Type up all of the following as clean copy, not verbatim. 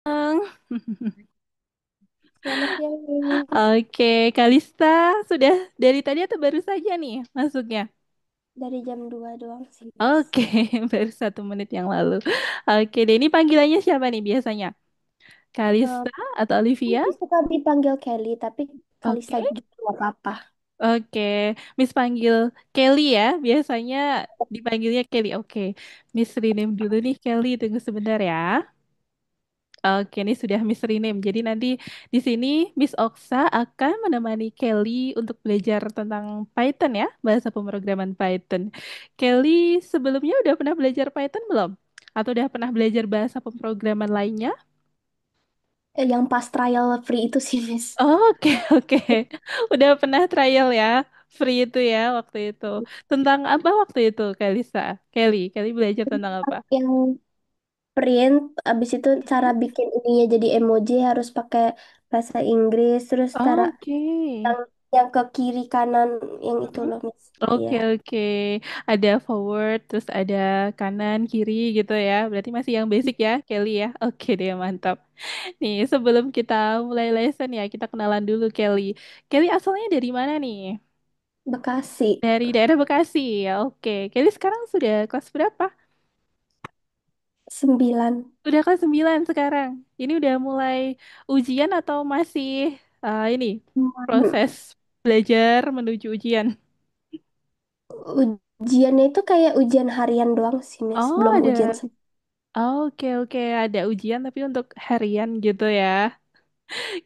Siang. Selamat siang, Miss. Oke, Kalista sudah dari tadi atau baru saja nih masuknya? Dari jam 2 doang sih, Miss. Oke, baru 1 menit yang lalu. Oke, deh ini panggilannya siapa nih biasanya? Eh, Kalista atau Olivia? Miss suka dipanggil Kelly, tapi Kalista Oke, juga nggak apa-apa. oke. Miss panggil Kelly ya, biasanya dipanggilnya Kelly. Oke, Miss rename dulu nih Kelly, tunggu sebentar ya. Oke, ini sudah Miss rename. Jadi nanti di sini Miss Oksa akan menemani Kelly untuk belajar tentang Python ya, bahasa pemrograman Python. Kelly sebelumnya udah pernah belajar Python belum? Atau udah pernah belajar bahasa pemrograman lainnya? Yang pas trial free itu sih, Miss. Oke, oke. Udah pernah trial ya, free itu ya waktu itu. Tentang apa waktu itu, Kalisa? Kelly belajar tentang apa? Yang print, abis itu cara Hmm? bikin ininya jadi emoji harus pakai bahasa Inggris, terus cara Oke. yang, yang ke kiri kanan, yang itu Mm-mm. loh, Miss. Iya, Oke, oke. Ada forward, terus ada kanan, kiri gitu ya. Berarti masih yang basic ya, Kelly ya. Oke deh, mantap. Nih, sebelum kita mulai lesson ya, kita kenalan dulu Kelly. Kelly asalnya dari mana nih? Bekasi. Dari daerah Bekasi ya. Oke. Kelly sekarang sudah kelas berapa? 9. Udah kelas 9 sekarang. Ini udah mulai ujian atau masih ini proses belajar menuju ujian? Ujiannya itu kayak ujian harian doang sih, Miss. Oh, Belum ujian. ada. Oke, oke, ada ujian tapi untuk harian gitu ya.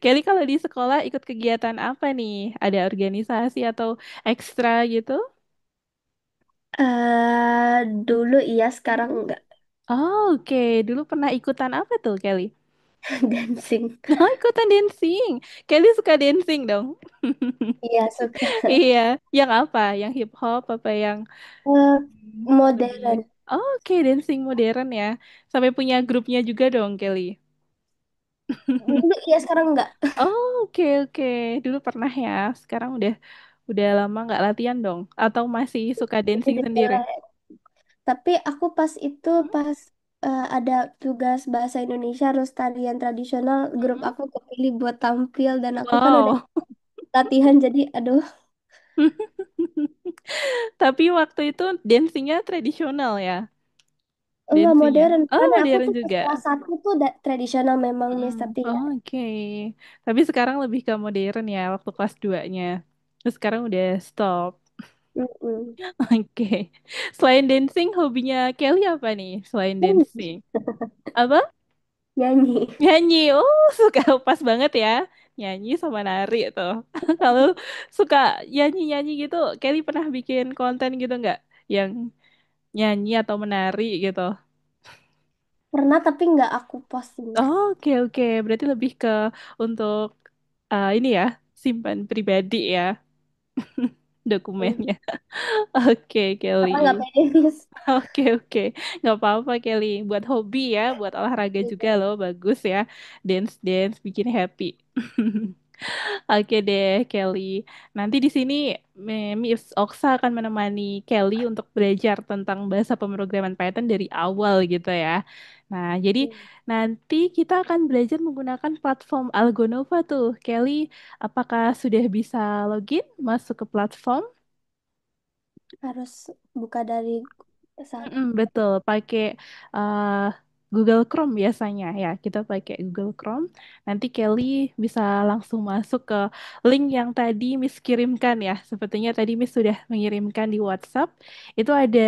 Kelly kalau di sekolah ikut kegiatan apa nih? Ada organisasi atau ekstra gitu? Dulu iya, sekarang Mm-mm. enggak. Oh, oke. Dulu pernah ikutan apa tuh, Kelly? Dancing. Oh, ikutan dancing. Kelly suka dancing dong. Iya, suka. Iya. Yang apa? Yang hip hop apa yang Eh, lebih? Modern. Oh, oke, dancing modern ya. Sampai punya grupnya juga dong, Kelly. Dulu iya, sekarang enggak. Oh, oke, oke. Dulu pernah ya. Sekarang udah lama nggak latihan dong. Atau masih suka dancing sendiri? Udah. Tapi aku pas itu, pas ada tugas bahasa Indonesia harus tarian tradisional, grup Mm-mm. aku kepilih buat tampil dan aku kan udah Wow. latihan jadi aduh, Tapi waktu itu dancingnya tradisional ya, enggak dancingnya. modern. Oh, Karena aku modern tuh pas juga. kelas 1 tuh tradisional memang, Miss, Mm, tapi enggak. oke. Tapi sekarang lebih ke modern ya waktu kelas 2-nya. Terus sekarang udah stop. Mm-mm. Oke. Selain dancing, hobinya Kelly apa nih? Selain dancing. Apa? Nyanyi. Nyanyi. Oh, suka pas banget ya. Nyanyi sama nari tuh. Kalau suka nyanyi-nyanyi gitu, Kelly pernah bikin konten gitu nggak? Yang nyanyi atau menari gitu. Pernah tapi nggak aku posting. Oh, oke, oke. Berarti lebih ke untuk ini ya, simpan pribadi ya, Hmm. dokumennya. Oke, Karena nggak Kelly. pede, Miss. Oke, oke. Nggak apa-apa, Kelly. Buat hobi ya, buat olahraga juga Iya. loh. Bagus ya. Dance-dance bikin happy. Oke deh, Kelly. Nanti di sini Miss Oksa akan menemani Kelly untuk belajar tentang bahasa pemrograman Python dari awal gitu ya. Nah, jadi nanti kita akan belajar menggunakan platform Algonova tuh. Kelly, apakah sudah bisa login masuk ke platform? Harus buka dari Mm-mm, satu. betul, pakai uh, Google Chrome biasanya ya. Kita pakai Google Chrome. Nanti Kelly bisa langsung masuk ke link yang tadi Miss kirimkan ya. Sepertinya tadi Miss sudah mengirimkan di WhatsApp. Itu ada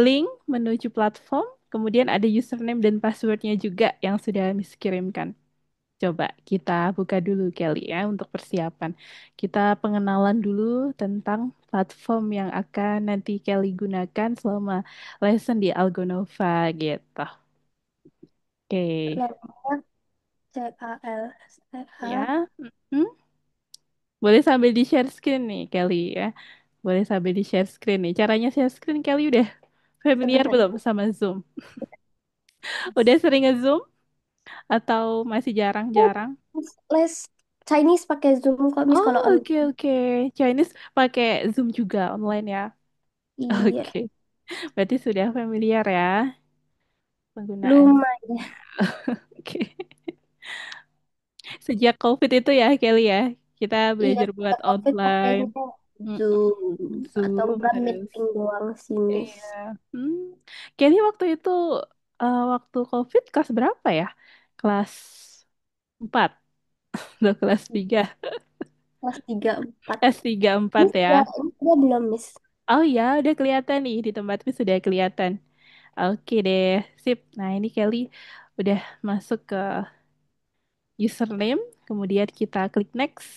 link menuju platform, kemudian ada username dan passwordnya juga yang sudah Miss kirimkan. Coba kita buka dulu Kelly ya untuk persiapan. Kita pengenalan dulu tentang platform yang akan nanti Kelly gunakan selama lesson di Algonova gitu. Oke, Namanya CALSTH. ya. Mm. Boleh sambil di share screen nih Kelly ya. Boleh sambil di share screen nih. Caranya share screen Kelly udah familiar Sebentar. belum sama Zoom? Udah sering nge-Zoom atau masih jarang-jarang? Les Chinese pakai Zoom kok, Miss, Oh, kalau oke, online. oke. Chinese pakai Zoom juga online ya. Iya, Oke. Berarti sudah familiar ya penggunaannya. lumayan. Oke. Sejak COVID itu ya, Kelly ya, kita Iya, belajar buat sejak COVID online. pakainya Mm-mm. Zoom atau Zoom enggak terus. meeting doang sih, Miss. Iya. Hmm. Kelly waktu itu, waktu COVID kelas berapa ya? Kelas 4 atau kelas 3? Kelas 3 4. Kelas 3 4 Miss ya. udah, ini udah belum, Miss? Oh ya, udah kelihatan nih di tempatku sudah kelihatan. Oke deh, sip. Nah, ini Kelly udah masuk ke username, kemudian kita klik next.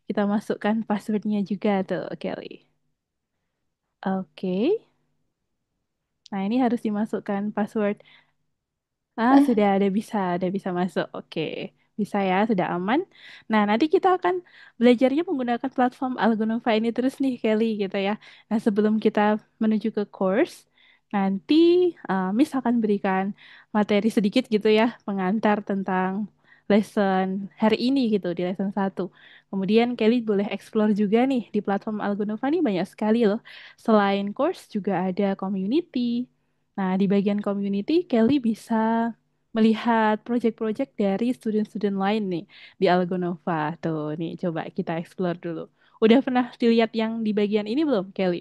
Kita masukkan passwordnya juga tuh, Kelly. Oke. Nah, ini harus dimasukkan password. Ah, Eh, ada bisa masuk. Oke, bisa ya, sudah aman. Nah, nanti kita akan belajarnya menggunakan platform Algonova ini terus nih, Kelly, gitu ya. Nah, sebelum kita menuju ke course, nanti Miss akan berikan materi sedikit gitu ya, pengantar tentang lesson hari ini gitu, di lesson 1. Kemudian Kelly boleh explore juga nih, di platform Algonova nih banyak sekali loh. Selain course, juga ada community. Nah, di bagian community, Kelly bisa melihat project-project dari student-student lain nih di Algonova. Tuh, nih coba kita explore dulu. Udah pernah dilihat yang di bagian ini belum, Kelly?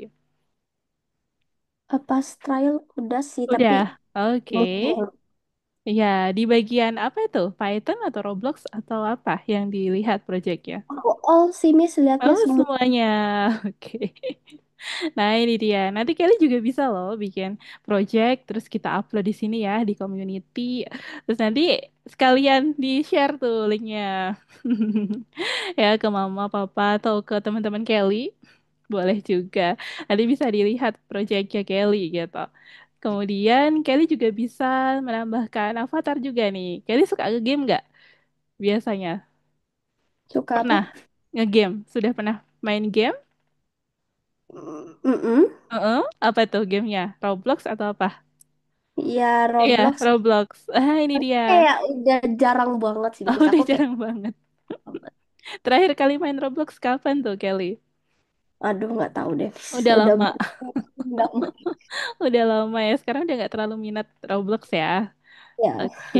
pas trial udah sih, tapi Udah. Oke. belum. Ya, di bagian apa itu? Python atau Roblox atau apa yang dilihat projectnya? Aku all sih, Miss, lihatnya Oh, semua. semuanya. Oke. Nah, ini dia. Nanti Kelly juga bisa loh bikin project, terus kita upload di sini ya, di community. Terus nanti sekalian di-share tuh linknya. Ya, ke mama, papa, atau ke teman-teman Kelly. Boleh juga. Nanti bisa dilihat projectnya Kelly gitu. Kemudian Kelly juga bisa menambahkan avatar juga nih. Kelly suka nge-game nggak biasanya? Suka apa? Pernah nge-game? Sudah pernah main game? Mm-mm. Apa tuh gamenya? Roblox atau apa? Ya, Iya, Roblox. Roblox. Ah, ini Tapi dia. kayak udah jarang banget sih, Oh, Miss. udah Aku kayak, jarang banget. Terakhir kali main Roblox kapan tuh, Kelly? aduh nggak tahu deh, Miss. Udah Udah lama. nggak Udah lama ya. Sekarang udah nggak terlalu minat Roblox ya. ya. Oke,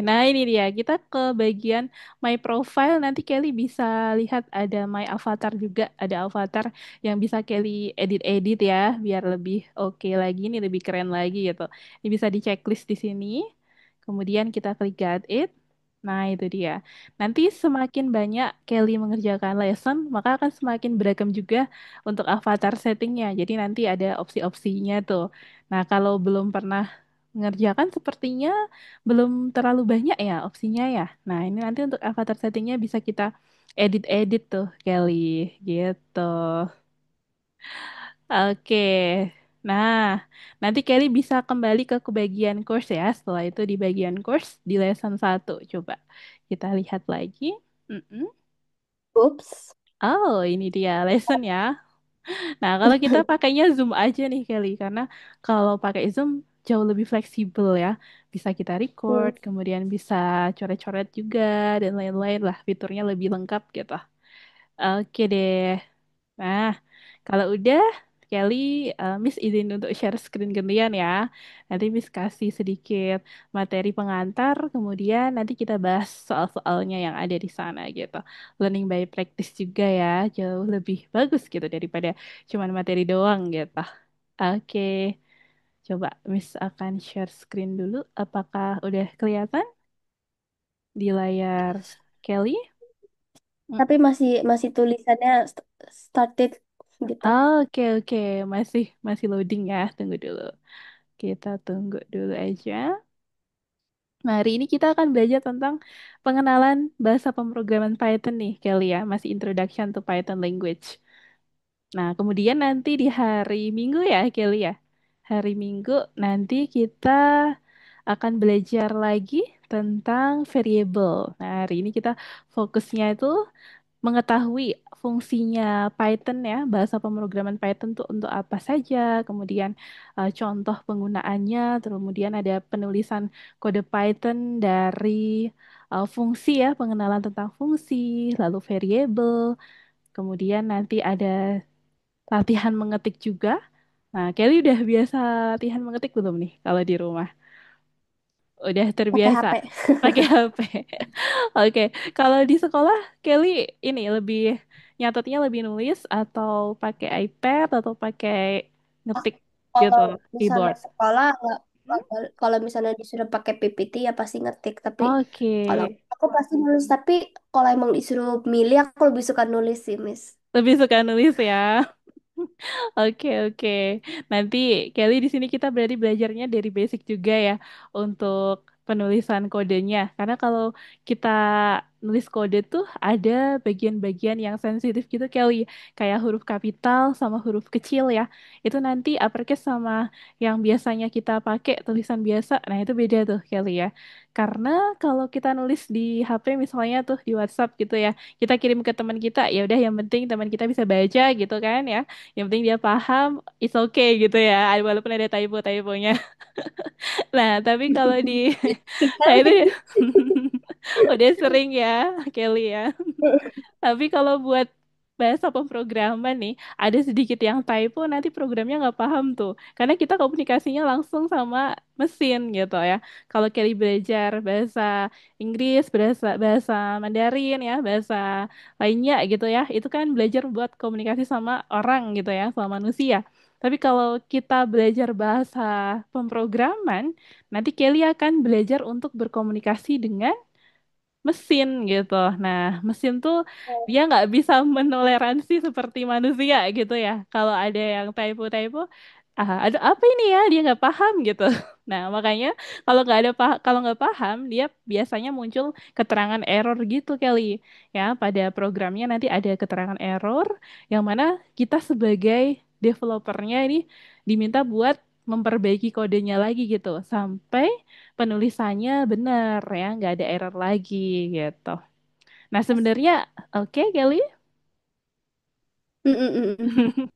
nah ini dia. Kita ke bagian My Profile. Nanti Kelly bisa lihat ada My Avatar juga. Ada avatar yang bisa Kelly edit-edit ya, biar lebih oke lagi, nih lebih keren lagi gitu. Ini bisa di checklist di sini. Kemudian kita klik Got It. Nah, itu dia. Nanti semakin banyak Kelly mengerjakan lesson, maka akan semakin beragam juga untuk avatar settingnya. Jadi nanti ada opsi-opsinya tuh. Nah, kalau belum pernah mengerjakan sepertinya belum terlalu banyak ya opsinya ya. Nah, ini nanti untuk avatar settingnya bisa kita edit-edit tuh, Kelly. Gitu. Oke. Nah, nanti Kelly bisa kembali ke bagian course ya. Setelah itu di bagian course di lesson 1. Coba kita lihat lagi. Mm-mm. Ups. Oh, ini dia lesson ya. Nah, kalau kita pakainya Zoom aja nih Kelly, karena kalau pakai Zoom jauh lebih fleksibel ya. Bisa kita record, Hmm. kemudian bisa coret-coret juga, dan lain-lain lah. Fiturnya lebih lengkap gitu. Oke deh. Nah, kalau udah, Kelly, Miss izin untuk share screen gantian ya. Nanti Miss kasih sedikit materi pengantar, kemudian nanti kita bahas soal-soalnya yang ada di sana gitu. Learning by practice juga ya, jauh lebih bagus gitu daripada cuman materi doang gitu. Oke, coba Miss akan share screen dulu. Apakah udah kelihatan di layar Kelly? Tapi masih masih tulisannya started gitu. Oke, oke, masih masih loading ya. Tunggu dulu. Kita tunggu dulu aja. Nah, hari ini kita akan belajar tentang pengenalan bahasa pemrograman Python nih, Kelly ya. Masih Introduction to Python Language. Nah, kemudian nanti di hari Minggu ya, Kelly ya. Hari Minggu nanti kita akan belajar lagi tentang variable. Nah, hari ini kita fokusnya itu mengetahui fungsinya Python ya, bahasa pemrograman Python tuh untuk apa saja, kemudian contoh penggunaannya, terus kemudian ada penulisan kode Python dari fungsi ya, pengenalan tentang fungsi, lalu variabel, kemudian nanti ada latihan mengetik juga. Nah, Kelly udah biasa latihan mengetik belum nih kalau di rumah? Udah pakai terbiasa HP. pakai HP. Oke, kalau di sekolah Kelly ini lebih nyatetnya lebih nulis atau pakai iPad atau pakai Ah, ngetik gitu, kalau misalnya keyboard. sekolah nggak, Hmm? kalau misalnya disuruh pakai PPT ya pasti ngetik. Tapi Oke, kalau aku pasti nulis. Tapi kalau emang disuruh milih, aku lebih suka nulis sih, Miss. lebih suka nulis ya. Oke, oke. Nanti Kelly di sini kita berarti belajarnya dari basic juga ya untuk penulisan kodenya. Karena kalau kita nulis kode tuh ada bagian-bagian yang sensitif gitu Kelly, kayak huruf kapital sama huruf kecil ya. Itu nanti uppercase sama yang biasanya kita pakai tulisan biasa. Nah, itu beda tuh Kelly ya. Karena kalau kita nulis di HP misalnya tuh di WhatsApp gitu ya, kita kirim ke teman kita, ya udah yang penting teman kita bisa baca gitu kan ya, yang penting dia paham, it's okay gitu ya, walaupun ada typo-typonya. Nah, tapi kalau di, nah itu ya, udah sering ya, Kelly ya. Tapi kalau buat bahasa pemrograman nih, ada sedikit yang typo, nanti programnya nggak paham tuh. Karena kita komunikasinya langsung sama mesin gitu ya. Kalau Kelly belajar bahasa Inggris, bahasa bahasa Mandarin ya, bahasa lainnya gitu ya, itu kan belajar buat komunikasi sama orang gitu ya, sama manusia. Tapi kalau kita belajar bahasa pemrograman, nanti Kelly akan belajar untuk berkomunikasi dengan mesin gitu. Nah, mesin tuh dia nggak bisa menoleransi seperti manusia gitu ya. Kalau ada yang typo-typo, ada apa ini ya? Dia nggak paham gitu. Nah, makanya kalau nggak paham, dia biasanya muncul keterangan error gitu kali ya. Pada programnya nanti ada keterangan error yang mana kita sebagai developernya ini diminta buat memperbaiki kodenya lagi gitu sampai penulisannya benar ya, nggak ada error lagi gitu. Nah sebenarnya oke Kelly, Mm, mm, mm, mm.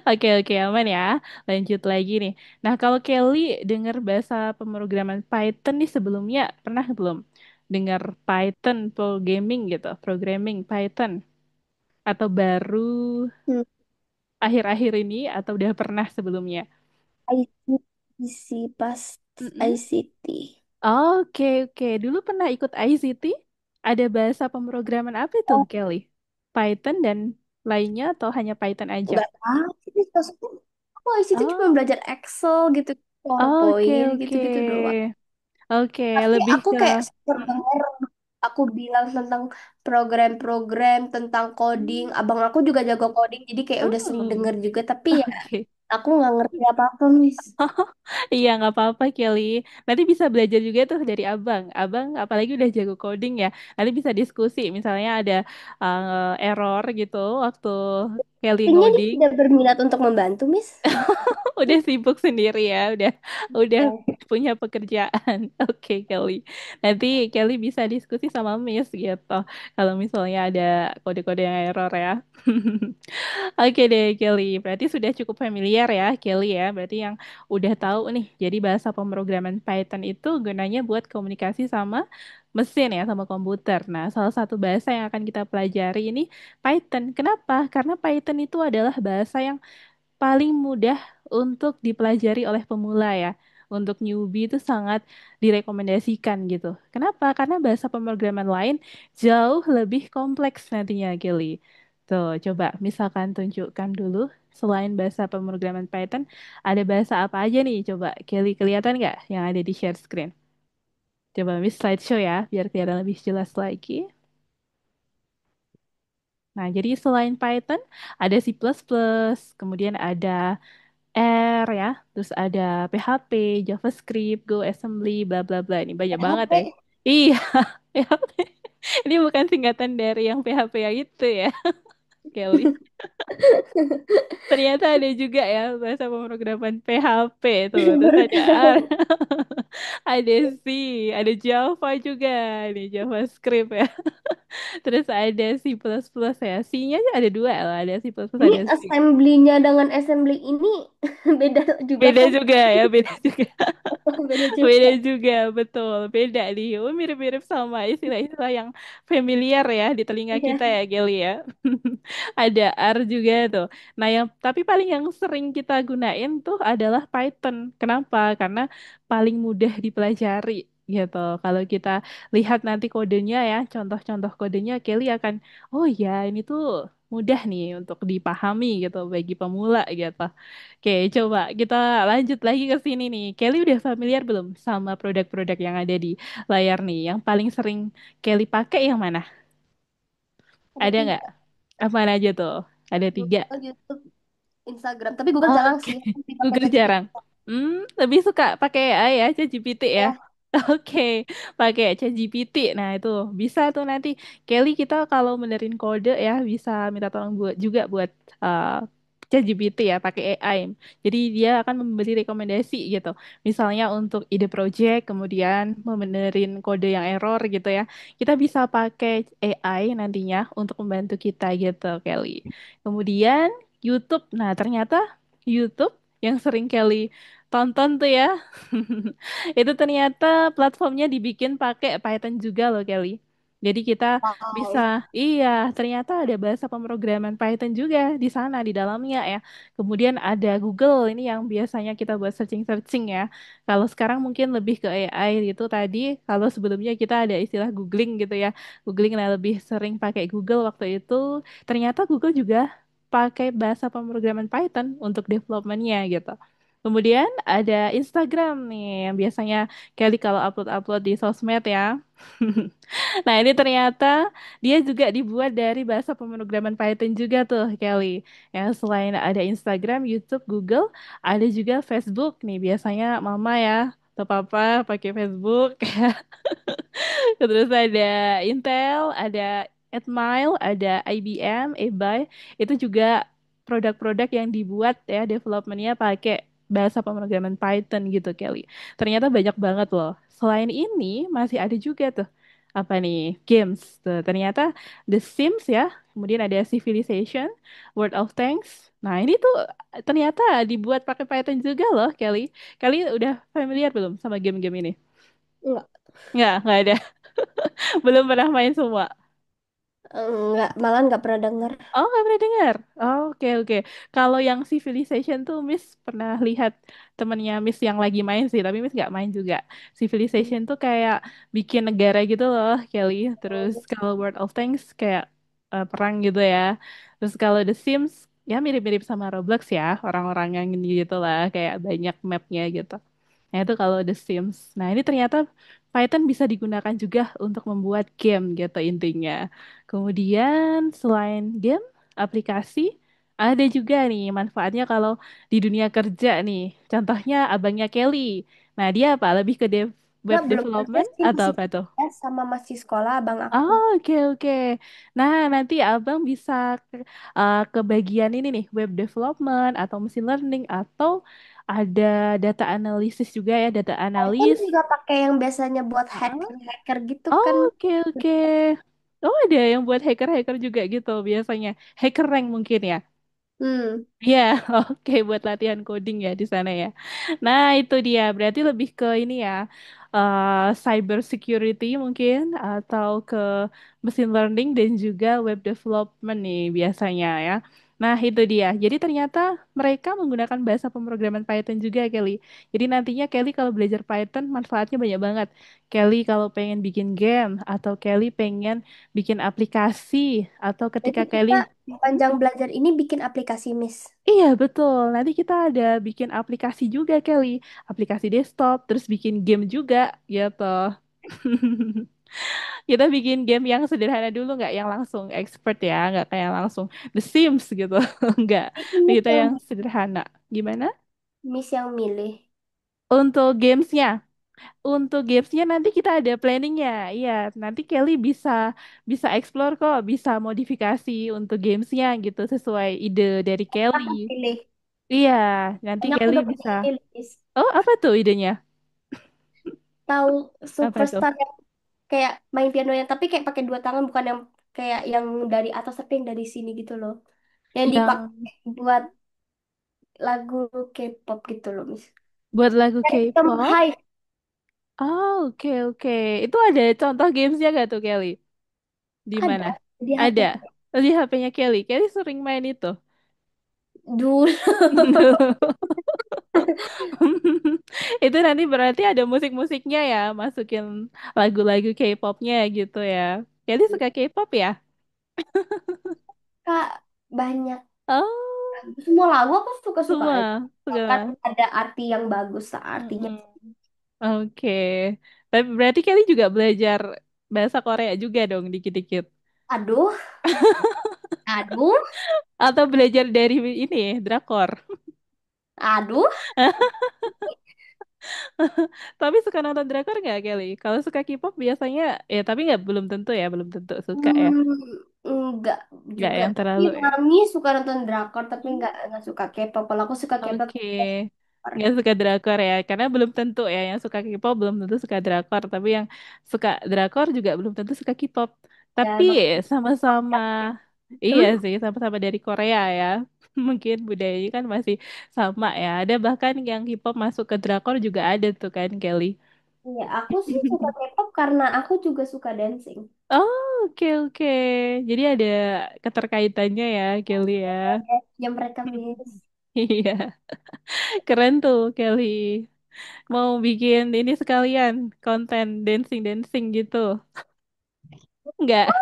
oke oke aman ya. Lanjut lagi nih. Nah kalau Kelly dengar bahasa pemrograman Python nih sebelumnya pernah belum dengar Python programming gitu, programming Python atau baru Hmm, akhir-akhir ini atau udah pernah sebelumnya? ICT sih, pas Mm-mm. ICT. Oke oke. Dulu pernah ikut ICT? Ada bahasa pemrograman apa itu Oh, Kelly? Python dan lainnya atau hanya Python aja? nggak tahu sih, Miss. Maksudnya, aku ICT cuma Oh, belajar Excel gitu, oke PowerPoint oke. gitu-gitu doang. Oke, Tapi lebih aku ke kayak sempet Mm-mm. denger aku bilang tentang program-program, tentang coding. Hmm. Abang aku juga jago coding, jadi kayak udah sering Oh, denger juga. Tapi ya oke. aku nggak ngerti apa-apa, Miss. Iya, nggak apa-apa, Kelly. Nanti bisa belajar juga tuh dari abang. Abang apalagi udah jago coding ya. Nanti bisa diskusi. Misalnya ada error gitu waktu Kelly Sepertinya dia ngoding. tidak berminat untuk membantu, Miss. Udah sibuk sendiri ya, udah Ya. punya pekerjaan. Oke, Kelly. Nanti Kelly bisa diskusi sama Miss gitu. Kalau misalnya ada kode-kode yang error ya. Oke deh, Kelly. Berarti sudah cukup familiar ya, Kelly ya. Berarti yang udah tahu nih. Jadi bahasa pemrograman Python itu gunanya buat komunikasi sama mesin ya, sama komputer. Nah, salah satu bahasa yang akan kita pelajari ini Python. Kenapa? Karena Python itu adalah bahasa yang paling mudah untuk dipelajari oleh pemula ya. Untuk newbie itu sangat direkomendasikan gitu. Kenapa? Karena bahasa pemrograman lain jauh lebih kompleks nantinya, Kelly. Tuh, coba misalkan tunjukkan dulu selain bahasa pemrograman Python, ada bahasa apa aja nih? Coba Kelly kelihatan nggak yang ada di share screen? Coba Miss slideshow ya, biar kelihatan lebih jelas lagi. Nah, jadi selain Python, ada C++, kemudian ada R ya, terus ada PHP, JavaScript, Go Assembly, bla bla bla. Ini banyak banget ya. HP. Iya, PHP. Ini bukan singkatan dari yang PHP yang itu ya, Kelly. Ternyata ada juga ya bahasa pemrograman PHP tuh. Terus Baru ada R, tahu. ada C, ada Java juga, nih JavaScript ya. Terus ada C++ ya. C-nya ada dua loh, ada C++, Ini ada C. assembly-nya dengan assembly ini beda juga Beda kan? juga ya, beda juga. Beda Beda juga. juga, betul. Beda nih. Oh, mirip-mirip sama istilah-istilah yang familiar ya di telinga kita Iya. ya, Kelly ya. Ada R juga tuh. Nah, yang tapi paling yang sering kita gunain tuh adalah Python. Kenapa? Karena paling mudah dipelajari. gitu. Kalau kita lihat nanti kodenya ya, contoh-contoh kodenya, Kelly akan, oh ya ini tuh mudah nih untuk dipahami gitu bagi pemula gitu. Oke, coba kita lanjut lagi ke sini nih. Kelly udah familiar belum sama produk-produk yang ada di layar nih? Yang paling sering Kelly pakai yang mana? Ada Ada nggak? 3. Apa aja tuh? Ada tiga. Google, YouTube, Instagram. Tapi Google jarang Oke, sih. Lebih pakai Google ChatGPT. jarang. Lebih suka pakai AI ya, ChatGPT ya. Ya. Oke, pakai ChatGPT. Nah, itu bisa tuh nanti Kelly kita kalau benerin kode ya bisa minta tolong buat juga buat uh, ChatGPT ya pakai AI. Jadi dia akan memberi rekomendasi gitu. Misalnya untuk ide project, kemudian membenerin kode yang error gitu ya. Kita bisa pakai AI nantinya untuk membantu kita gitu, Kelly. Kemudian YouTube. Nah, ternyata YouTube yang sering Kelly tonton tuh ya. Itu ternyata platformnya dibikin pakai Python juga loh, Kelly. Jadi kita bisa, Wow. iya, ternyata ada bahasa pemrograman Python juga di sana, di dalamnya ya. Kemudian ada Google, ini yang biasanya kita buat searching-searching ya. Kalau sekarang mungkin lebih ke AI itu tadi, kalau sebelumnya kita ada istilah googling gitu ya. Googling, nah lebih sering pakai Google waktu itu. Ternyata Google juga pakai bahasa pemrograman Python untuk developmentnya gitu. Kemudian ada Instagram nih, yang biasanya Kelly kalau upload-upload di sosmed ya. Nah, ini ternyata dia juga dibuat dari bahasa pemrograman Python juga tuh, Kelly. Ya, selain ada Instagram, YouTube, Google, ada juga Facebook nih. Biasanya mama ya atau papa pakai Facebook. Terus ada Intel, ada Atmile, ada IBM, eBay. Itu juga produk-produk yang dibuat ya developmentnya pakai bahasa pemrograman Python gitu, Kelly. Ternyata banyak banget loh. Selain ini masih ada juga tuh apa nih games tuh. Ternyata The Sims ya. Kemudian ada Civilization, World of Tanks. Nah ini tuh ternyata dibuat pakai Python juga loh, Kelly. Kelly udah familiar belum sama game-game ini? Enggak. Nggak ada. Belum pernah main semua. Enggak, malah nggak pernah dengar. Oh, nggak pernah dengar. Oh, oke, oke. Kalau yang Civilization tuh Miss pernah lihat temennya Miss yang lagi main sih, tapi Miss nggak main juga. Hmm. Civilization tuh kayak bikin negara gitu loh, Kelly. Oh, Terus gitu. kalau World of Tanks kayak perang gitu ya. Terus kalau The Sims ya mirip-mirip sama Roblox ya, orang-orang yang gitu lah, kayak banyak mapnya gitu. Nah, itu kalau The Sims. Nah, ini ternyata Python bisa digunakan juga untuk membuat game gitu intinya. Kemudian selain game, aplikasi, ada juga nih manfaatnya kalau di dunia kerja nih. Contohnya abangnya Kelly. Nah, dia apa? Lebih ke web Nggak, belum kerja development sih, atau masih apa tuh? kuliah sama masih sekolah abang aku. Oh, oke, oke. Nah, nanti abang bisa ke bagian ini nih, web development atau machine learning atau ada data analisis juga ya, data Python analis. juga pakai yang biasanya buat Heeh. hacker-hacker gitu kan. Oh, oke, oke. Oh, ada yang buat hacker-hacker juga gitu biasanya. Hacker rank mungkin ya. Hmm. Iya, oke buat latihan coding ya di sana ya. Nah, itu dia. Berarti lebih ke ini ya, cyber security mungkin atau ke machine learning dan juga web development nih biasanya ya. Nah, itu dia. Jadi ternyata mereka menggunakan bahasa pemrograman Python juga, Kelly. Jadi nantinya Kelly kalau belajar Python manfaatnya banyak banget. Kelly kalau pengen bikin game atau Kelly pengen bikin aplikasi atau ketika Jadi Kelly kita panjang belajar ini bikin aplikasi Miss. iya, betul. Nanti kita ada bikin aplikasi juga, Kelly. Aplikasi desktop, terus bikin game juga, gitu. Kita bikin game yang sederhana dulu, nggak yang langsung expert ya, nggak kayak langsung The Sims gitu. Nggak. Itu Miss Kita yang yang sederhana. Gimana? Miss yang milih. Untuk gamesnya, untuk gamesnya nanti kita ada planningnya. Iya, nanti Kelly bisa bisa explore kok, bisa modifikasi untuk gamesnya gitu sesuai ide dari Kelly. Aku pilih. Iya, nanti Ini aku Kelly udah punya bisa. ide, Miss. Oh, apa tuh idenya? Tahu Apa tuh? superstar yang kayak main piano yang tapi kayak pakai 2 tangan, bukan yang kayak yang dari atas tapi yang dari sini gitu loh. Yang Yang dipakai buat lagu K-pop gitu loh, Miss. buat lagu Kayak Tom K-pop? Hyde. Oh, oke, oke. Itu ada contoh gamesnya gak tuh, Kelly? Di mana? Ada di Ada. HP Di HP-nya Kelly. Kelly sering main itu. dulu. Itu nanti berarti ada musik-musiknya ya, masukin lagu-lagu K-popnya gitu ya. Jadi suka K-pop ya? Kak, banyak Oh, lagu. Semua lagu aku suka-suka aja. semua, Kan suka. ada arti yang bagus lah artinya. Mm-mm. Oke. Tapi berarti Kelly juga belajar bahasa Korea juga dong dikit-dikit. Aduh, aduh, Atau belajar dari ini, drakor. aduh. Tapi suka nonton drakor nggak Kelly? Kalau suka K-pop biasanya, ya tapi nggak belum tentu ya, belum tentu suka ya. Enggak Nggak juga. yang Tapi terlalu ya. Mami suka nonton drakor, tapi Hmm. enggak suka K-pop. Kalau aku suka K-pop, Oke. suka drakor. Nggak suka drakor ya, karena belum tentu ya yang suka K-pop belum tentu suka drakor, tapi yang suka drakor juga belum tentu suka K-pop. Ya, Tapi emang sama-sama, iya hmm? sih, sama-sama dari Korea ya. Mungkin budayanya kan masih sama ya. Ada bahkan yang K-pop masuk ke drakor juga ada tuh kan, Kelly. Iya, aku sih suka K-pop karena aku juga suka dancing. Oh, oke oke. Jadi ada keterkaitannya ya, Kelly ya. Yang mereka miss. Iya, keren tuh Kelly. Mau bikin ini sekalian konten dancing-dancing gitu. Enggak,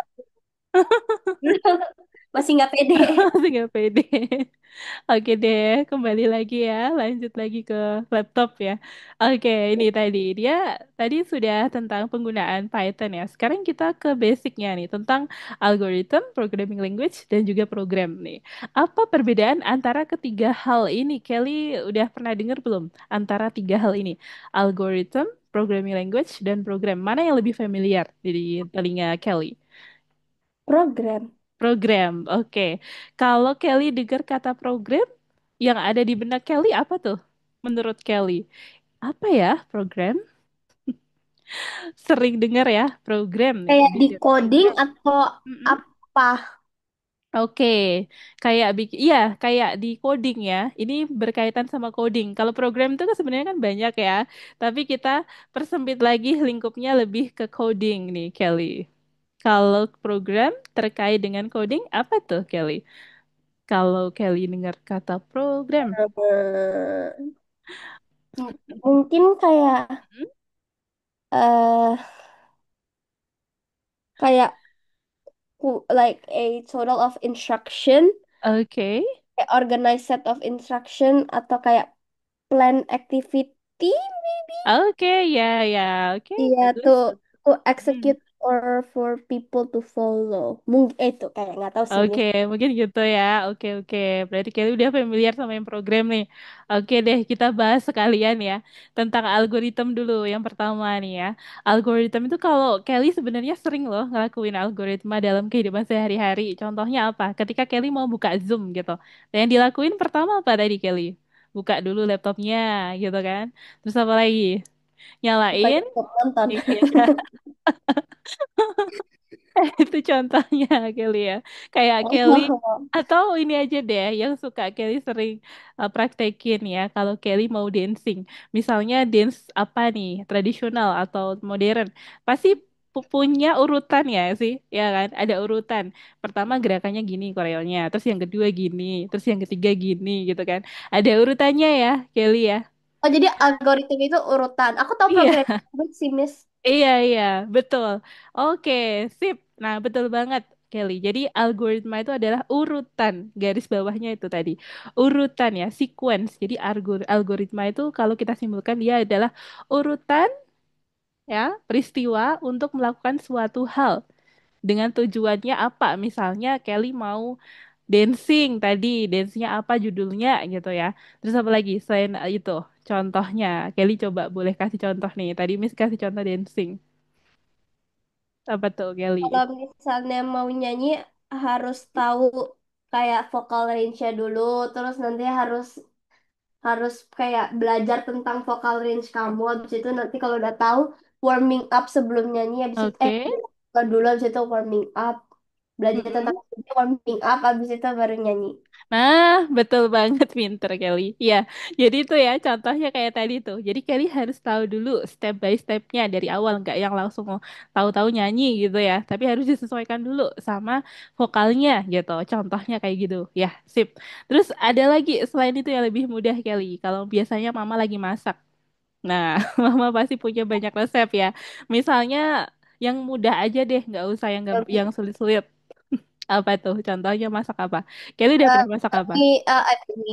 Masih nggak pede. masih nggak pede. Oke deh, kembali lagi ya, lanjut lagi ke laptop ya. Oke, ini dia tadi sudah tentang penggunaan Python ya. Sekarang kita ke basicnya nih, tentang algorithm, programming language, dan juga program nih. Apa perbedaan antara ketiga hal ini? Kelly udah pernah dengar belum? Antara tiga hal ini, algorithm, programming language, dan program. Mana yang lebih familiar di telinga Kelly? Program. Program, oke. Kalau Kelly dengar kata program, yang ada di benak Kelly apa tuh? Menurut Kelly, apa ya program? Sering dengar ya program nih Kayak di di depan. coding atau Mm-mm. apa? Oke, kayak bikin, iya, kayak di coding ya. Ini berkaitan sama coding. Kalau program itu kan sebenarnya kan banyak ya, tapi kita persempit lagi lingkupnya lebih ke coding nih, Kelly. Kalau program terkait dengan coding, apa tuh, Kelly? Kalau Kelly dengar kata program. Eh, Mungkin kayak eh kayak like a total of instruction, Oke, kayak organized set of instruction atau kayak plan activity. oke, ya, ya, oke, Iya, bagus. to Hmm. execute or for people to follow. Mungkin itu kayak nggak tahu sih, Oke, Miss. mungkin gitu ya. Oke, oke. Berarti Kelly udah familiar sama yang program nih. Oke deh, kita bahas sekalian ya tentang algoritma dulu. Yang pertama nih ya. Algoritma itu kalau Kelly sebenarnya sering loh ngelakuin algoritma dalam kehidupan sehari-hari. Contohnya apa? Ketika Kelly mau buka Zoom gitu. Dan yang dilakuin pertama apa tadi Kelly? Buka dulu laptopnya gitu kan. Terus apa lagi? Nyalain. Bukannya untuk nonton. Iya. Itu contohnya Kelly ya. Kayak Kelly atau ini aja deh yang suka Kelly sering praktekin ya. Kalau Kelly mau dancing, misalnya dance apa nih, tradisional atau modern, pasti punya urutan ya sih, ya kan? Ada urutan. Pertama gerakannya gini koreonya, terus yang kedua gini, terus yang ketiga gini gitu kan. Ada urutannya ya, Kelly ya. Oh, jadi algoritma itu urutan. Aku tahu Iya. program sih, Miss. Iya, iya, betul. Oke, sip. Nah, betul banget, Kelly. Jadi, algoritma itu adalah urutan. Garis bawahnya itu tadi. Urutan ya, sequence. Jadi, algoritma itu kalau kita simpulkan dia adalah urutan ya, peristiwa untuk melakukan suatu hal. Dengan tujuannya apa? Misalnya, Kelly mau dancing tadi. Dance-nya apa judulnya gitu ya. Terus apa lagi selain itu? Contohnya, Kelly coba boleh kasih contoh nih. Tadi Miss kasih contoh dancing. Apa tuh, Kelly? Kalau misalnya mau nyanyi harus tahu kayak vokal range-nya dulu, terus nanti harus harus kayak belajar tentang vokal range kamu. Habis itu nanti kalau udah tahu warming up sebelum nyanyi, habis itu Oke, bukan dulu habis itu warming up. belajar tentang Mm-mm. warming up, habis itu baru nyanyi. Nah, betul banget pinter Kelly. Iya, jadi itu ya contohnya kayak tadi tuh. Jadi Kelly harus tahu dulu step by stepnya dari awal, nggak yang langsung mau tahu-tahu nyanyi gitu ya. Tapi harus disesuaikan dulu sama vokalnya gitu. Contohnya kayak gitu. Ya, sip. Terus ada lagi selain itu yang lebih mudah Kelly. Kalau biasanya mama lagi masak. Nah, mama pasti punya banyak resep ya. Misalnya yang mudah aja deh, nggak usah yang sulit-sulit. Apa tuh? Contohnya masak apa? Kelly udah Eh, pernah masak apa? ini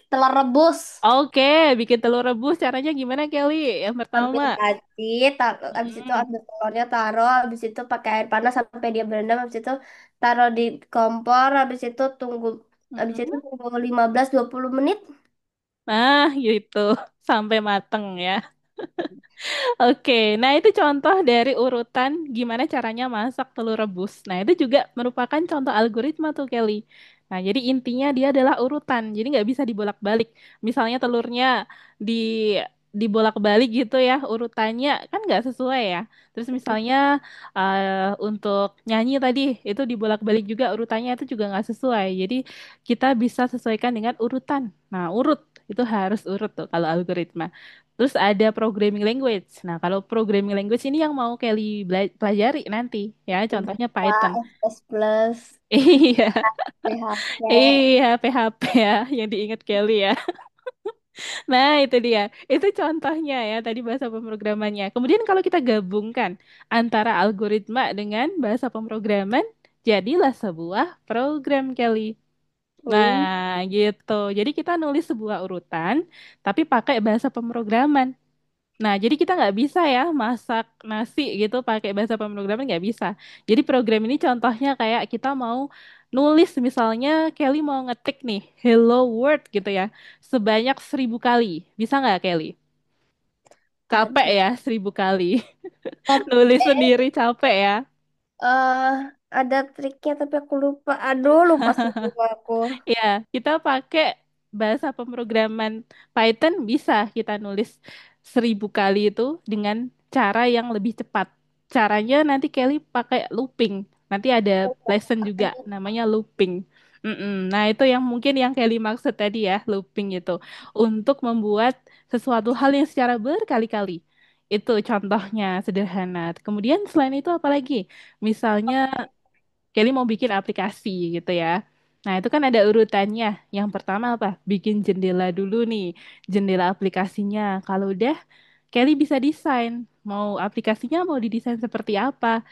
telur rebus. Oke, bikin telur rebus caranya gimana Kelly? Yang pertama. Ambil racik, habis itu Mm-mm. ambil telurnya taruh, habis itu pakai air panas sampai dia berendam, habis itu taruh di kompor, habis itu Mm-mm. tunggu 15-20 menit. Nah, gitu. Sampai mateng ya. Oke, nah itu contoh dari urutan gimana caranya masak telur rebus. Nah, itu juga merupakan contoh algoritma tuh Kelly. Nah, jadi intinya dia adalah urutan, jadi nggak bisa dibolak-balik. Misalnya telurnya di dibolak-balik gitu ya, urutannya kan nggak sesuai ya. Terus misalnya untuk nyanyi tadi itu dibolak-balik juga urutannya itu juga nggak sesuai. Jadi kita bisa sesuaikan dengan urutan. Nah, urut itu harus urut tuh kalau algoritma. Terus ada programming language. Nah, kalau programming language ini yang mau Kelly pelajari nanti, ya, contohnya Python. Wah, S++, plus, Iya, PHP. iya, PHP ya, yang diingat Kelly ya. Nah, itu dia. Itu contohnya ya, tadi bahasa pemrogramannya. Kemudian kalau kita gabungkan antara algoritma dengan bahasa pemrograman, jadilah sebuah program Kelly. Hmm. Nah, gitu. Jadi kita nulis sebuah urutan, tapi pakai bahasa pemrograman. Nah, jadi kita nggak bisa ya masak nasi gitu pakai bahasa pemrograman nggak bisa. Jadi program ini contohnya kayak kita mau nulis misalnya Kelly mau ngetik nih Hello World gitu ya sebanyak 1.000 kali. Bisa nggak Kelly? Capek Ada. ya 1.000 kali. Nulis Oke. sendiri capek ya. eh ada triknya tapi aku lupa. Aduh, lupa semua aku. Ya, kita pakai bahasa pemrograman Python bisa kita nulis 1.000 kali itu dengan cara yang lebih cepat. Caranya nanti Kelly pakai looping. Nanti ada lesson juga namanya looping. Nah, itu yang mungkin yang Kelly maksud tadi ya, looping itu. Untuk membuat sesuatu hal yang secara berkali-kali. Itu contohnya sederhana. Kemudian selain itu apa lagi? Misalnya Kelly mau bikin aplikasi gitu ya. Nah, itu kan ada urutannya. Yang pertama apa? Bikin jendela dulu nih. Jendela aplikasinya. Kalau udah, Kelly bisa desain. Mau aplikasinya mau didesain seperti apa?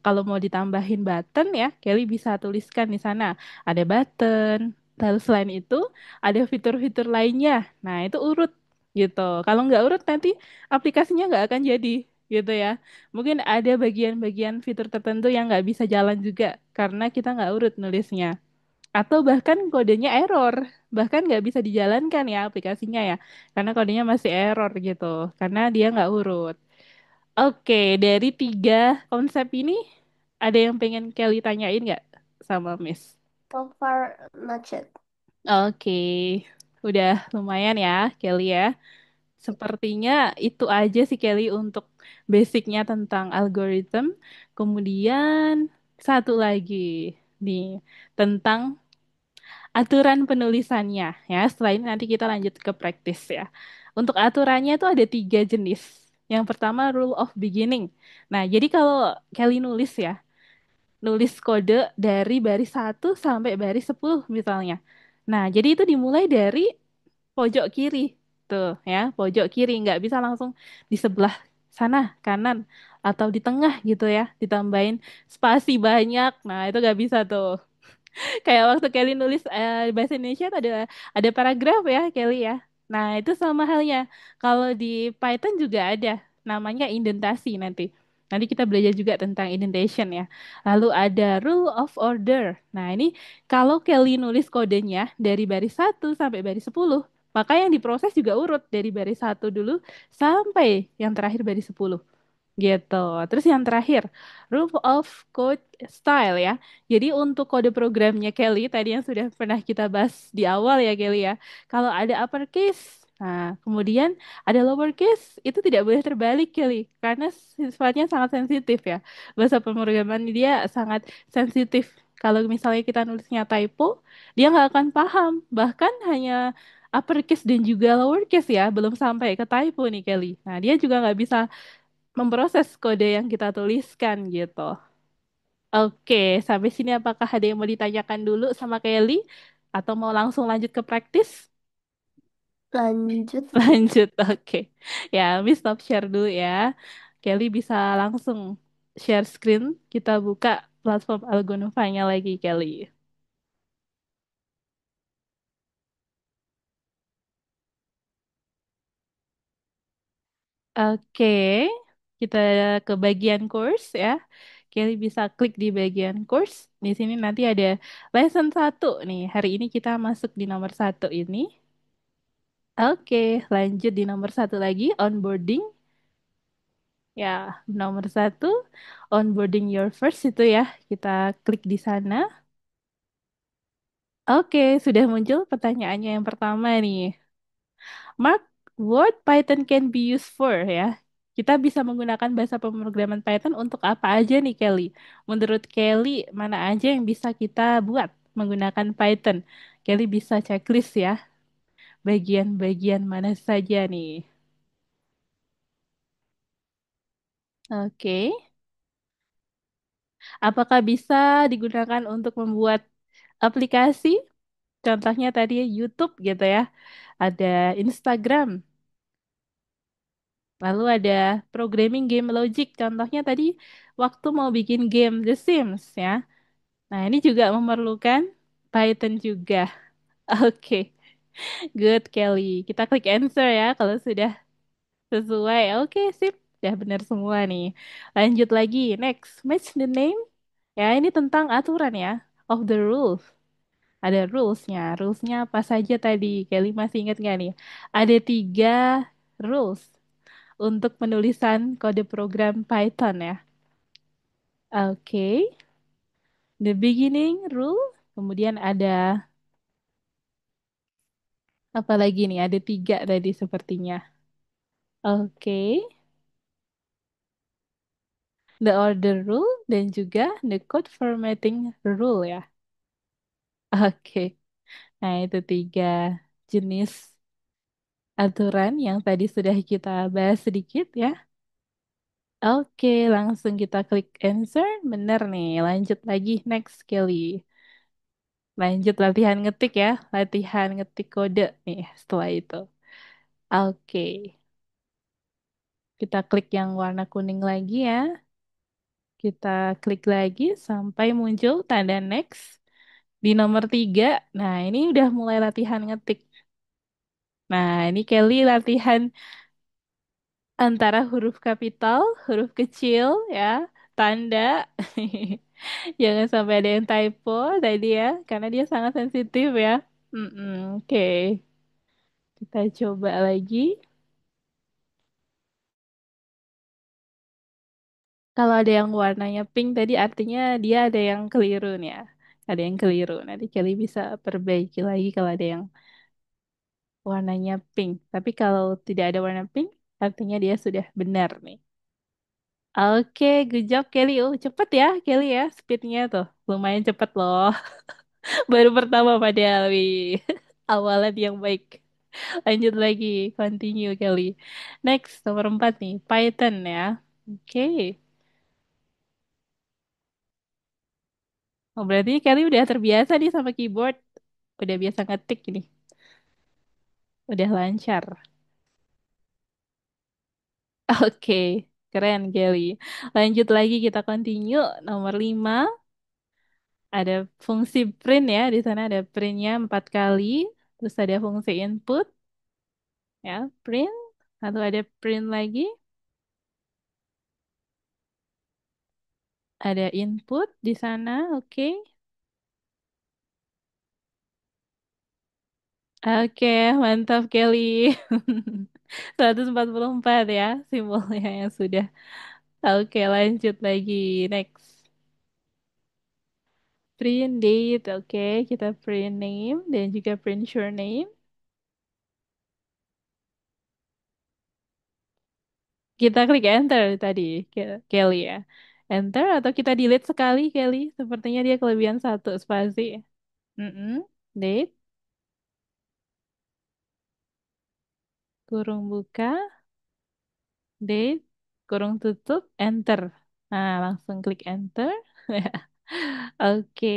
Kalau mau ditambahin button ya, Kelly bisa tuliskan di sana. Ada button. Lalu selain itu, ada fitur-fitur lainnya. Nah, itu urut gitu. Kalau nggak urut nanti aplikasinya nggak akan jadi gitu ya. Mungkin ada bagian-bagian fitur tertentu yang nggak bisa jalan juga karena kita nggak urut nulisnya. Atau bahkan kodenya error, bahkan nggak bisa dijalankan ya aplikasinya ya, karena kodenya masih error gitu, karena dia nggak urut. Oke, dari tiga konsep ini, ada yang pengen Kelly tanyain nggak sama Miss? So far, not yet. Oke, udah lumayan ya Kelly ya. Sepertinya itu aja sih Kelly untuk basicnya tentang algoritma. Kemudian satu lagi nih tentang aturan penulisannya ya. Setelah ini nanti kita lanjut ke praktis ya. Untuk aturannya itu ada 3 jenis. Yang pertama rule of beginning. Nah, jadi kalau Kelly nulis ya, nulis kode dari baris 1 sampai baris 10 misalnya. Nah, jadi itu dimulai dari pojok kiri tuh ya, pojok kiri nggak bisa langsung di sebelah sana kanan atau di tengah gitu ya, ditambahin spasi banyak. Nah, itu nggak bisa tuh. Kayak waktu Kelly nulis bahasa Indonesia tuh ada paragraf ya Kelly ya. Nah, itu sama halnya. Kalau di Python juga ada namanya indentasi nanti. Nanti kita belajar juga tentang indentation ya. Lalu ada rule of order. Nah, ini kalau Kelly nulis kodenya dari baris 1 sampai baris 10, maka yang diproses juga urut dari baris 1 dulu sampai yang terakhir baris 10. Gitu. Terus yang terakhir, rule of code style ya. Jadi untuk kode programnya Kelly tadi yang sudah pernah kita bahas di awal ya Kelly ya. Kalau ada uppercase Nah, kemudian ada lowercase, itu tidak boleh terbalik, Kelly, karena sifatnya sangat sensitif ya. Bahasa pemrograman dia sangat sensitif. Kalau misalnya kita nulisnya typo, dia nggak akan paham. Bahkan hanya uppercase dan juga lowercase ya, belum sampai ke typo nih, Kelly. Nah, dia juga nggak bisa memproses kode yang kita tuliskan gitu. Oke, sampai sini apakah ada yang mau ditanyakan dulu sama Kelly? Atau mau langsung lanjut ke praktis? Lanjut. Lanjut, oke. Ya, Miss stop share dulu ya. Kelly bisa langsung share screen. Kita buka platform Algonova-nya lagi, Kelly. Oke, kita ke bagian course ya. Kelly bisa klik di bagian course. Di sini nanti ada lesson 1 nih. Hari ini kita masuk di nomor 1 ini. Oke, lanjut di nomor 1 lagi, onboarding. Ya, nomor 1, onboarding your first itu ya. Kita klik di sana. Oke, sudah muncul pertanyaannya yang pertama nih. Mark, what Python can be used for ya? Kita bisa menggunakan bahasa pemrograman Python untuk apa aja nih, Kelly? Menurut Kelly, mana aja yang bisa kita buat menggunakan Python? Kelly bisa checklist ya, bagian-bagian mana saja nih. Oke, apakah bisa digunakan untuk membuat aplikasi? Contohnya tadi YouTube gitu ya, ada Instagram. Lalu ada programming game logic. Contohnya tadi waktu mau bikin game The Sims ya. Nah, ini juga memerlukan Python juga. Oke, good Kelly. Kita klik answer ya kalau sudah sesuai. Oke, sip. Udah benar semua nih. Lanjut lagi. Next, match the name. Ya, ini tentang aturan ya. Of the rules. Ada rulesnya. Rulesnya apa saja tadi? Kelly masih ingat nggak nih? Ada 3 rules untuk penulisan kode program Python ya. Oke, the beginning rule. Kemudian ada apa lagi nih? Ada 3 tadi sepertinya. Oke, the order rule dan juga the code formatting rule ya. Oke, nah itu 3 jenis aturan yang tadi sudah kita bahas sedikit ya. Oke, langsung kita klik answer. Bener nih, lanjut lagi next Kelly. Lanjut latihan ngetik ya, latihan ngetik kode nih setelah itu. Oke, kita klik yang warna kuning lagi ya. Kita klik lagi sampai muncul tanda next di nomor 3. Nah, ini udah mulai latihan ngetik. Nah, ini Kelly latihan antara huruf kapital, huruf kecil ya, tanda. Jangan sampai ada yang typo tadi ya, karena dia sangat sensitif ya. Oke, kita coba lagi. Kalau ada yang warnanya pink tadi artinya dia ada yang keliru nih ya. Ada yang keliru. Nanti Kelly bisa perbaiki lagi kalau ada yang warnanya pink. Tapi kalau tidak ada warna pink, artinya dia sudah benar nih. Oke, good job Kelly. Oh, cepet ya Kelly ya. Speednya tuh lumayan cepet loh. Baru pertama padahal, wih. Awalan yang baik. Lanjut lagi. Continue Kelly. Next, nomor 4 nih. Python ya. Oke. Oh, berarti Kelly udah terbiasa nih sama keyboard. Udah biasa ngetik ini. Udah lancar. Oke, keren Kelly. Lanjut lagi kita continue. Nomor 5 ada fungsi print ya. Di sana ada printnya 4 kali. Terus ada fungsi input ya, print. Lalu ada print lagi. Ada input di sana. Oke. Oke, mantap Kelly. 144 ya simbolnya yang sudah. Oke, lanjut lagi. Next. Print date, oke. Kita print name dan juga print surname. Kita klik enter tadi, Kelly ya. Enter atau kita delete sekali, Kelly. Sepertinya dia kelebihan satu spasi. Mm-mm. Date, kurung buka, date, kurung tutup, enter. Nah, langsung klik enter. Oke,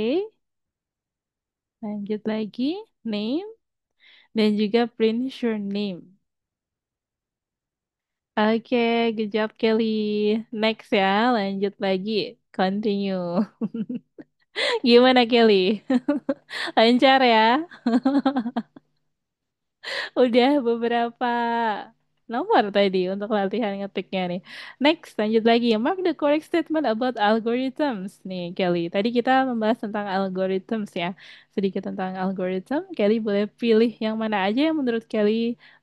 lanjut lagi. Name, dan juga print surname. Oke, good job Kelly. Next ya, lanjut lagi. Continue. Gimana Kelly? Lancar ya? Udah beberapa nomor tadi untuk latihan ngetiknya nih. Next, lanjut lagi. Mark the correct statement about algorithms. Nih, Kelly. Tadi kita membahas tentang algorithms ya. Sedikit tentang algorithm. Kelly boleh pilih yang mana aja yang menurut Kelly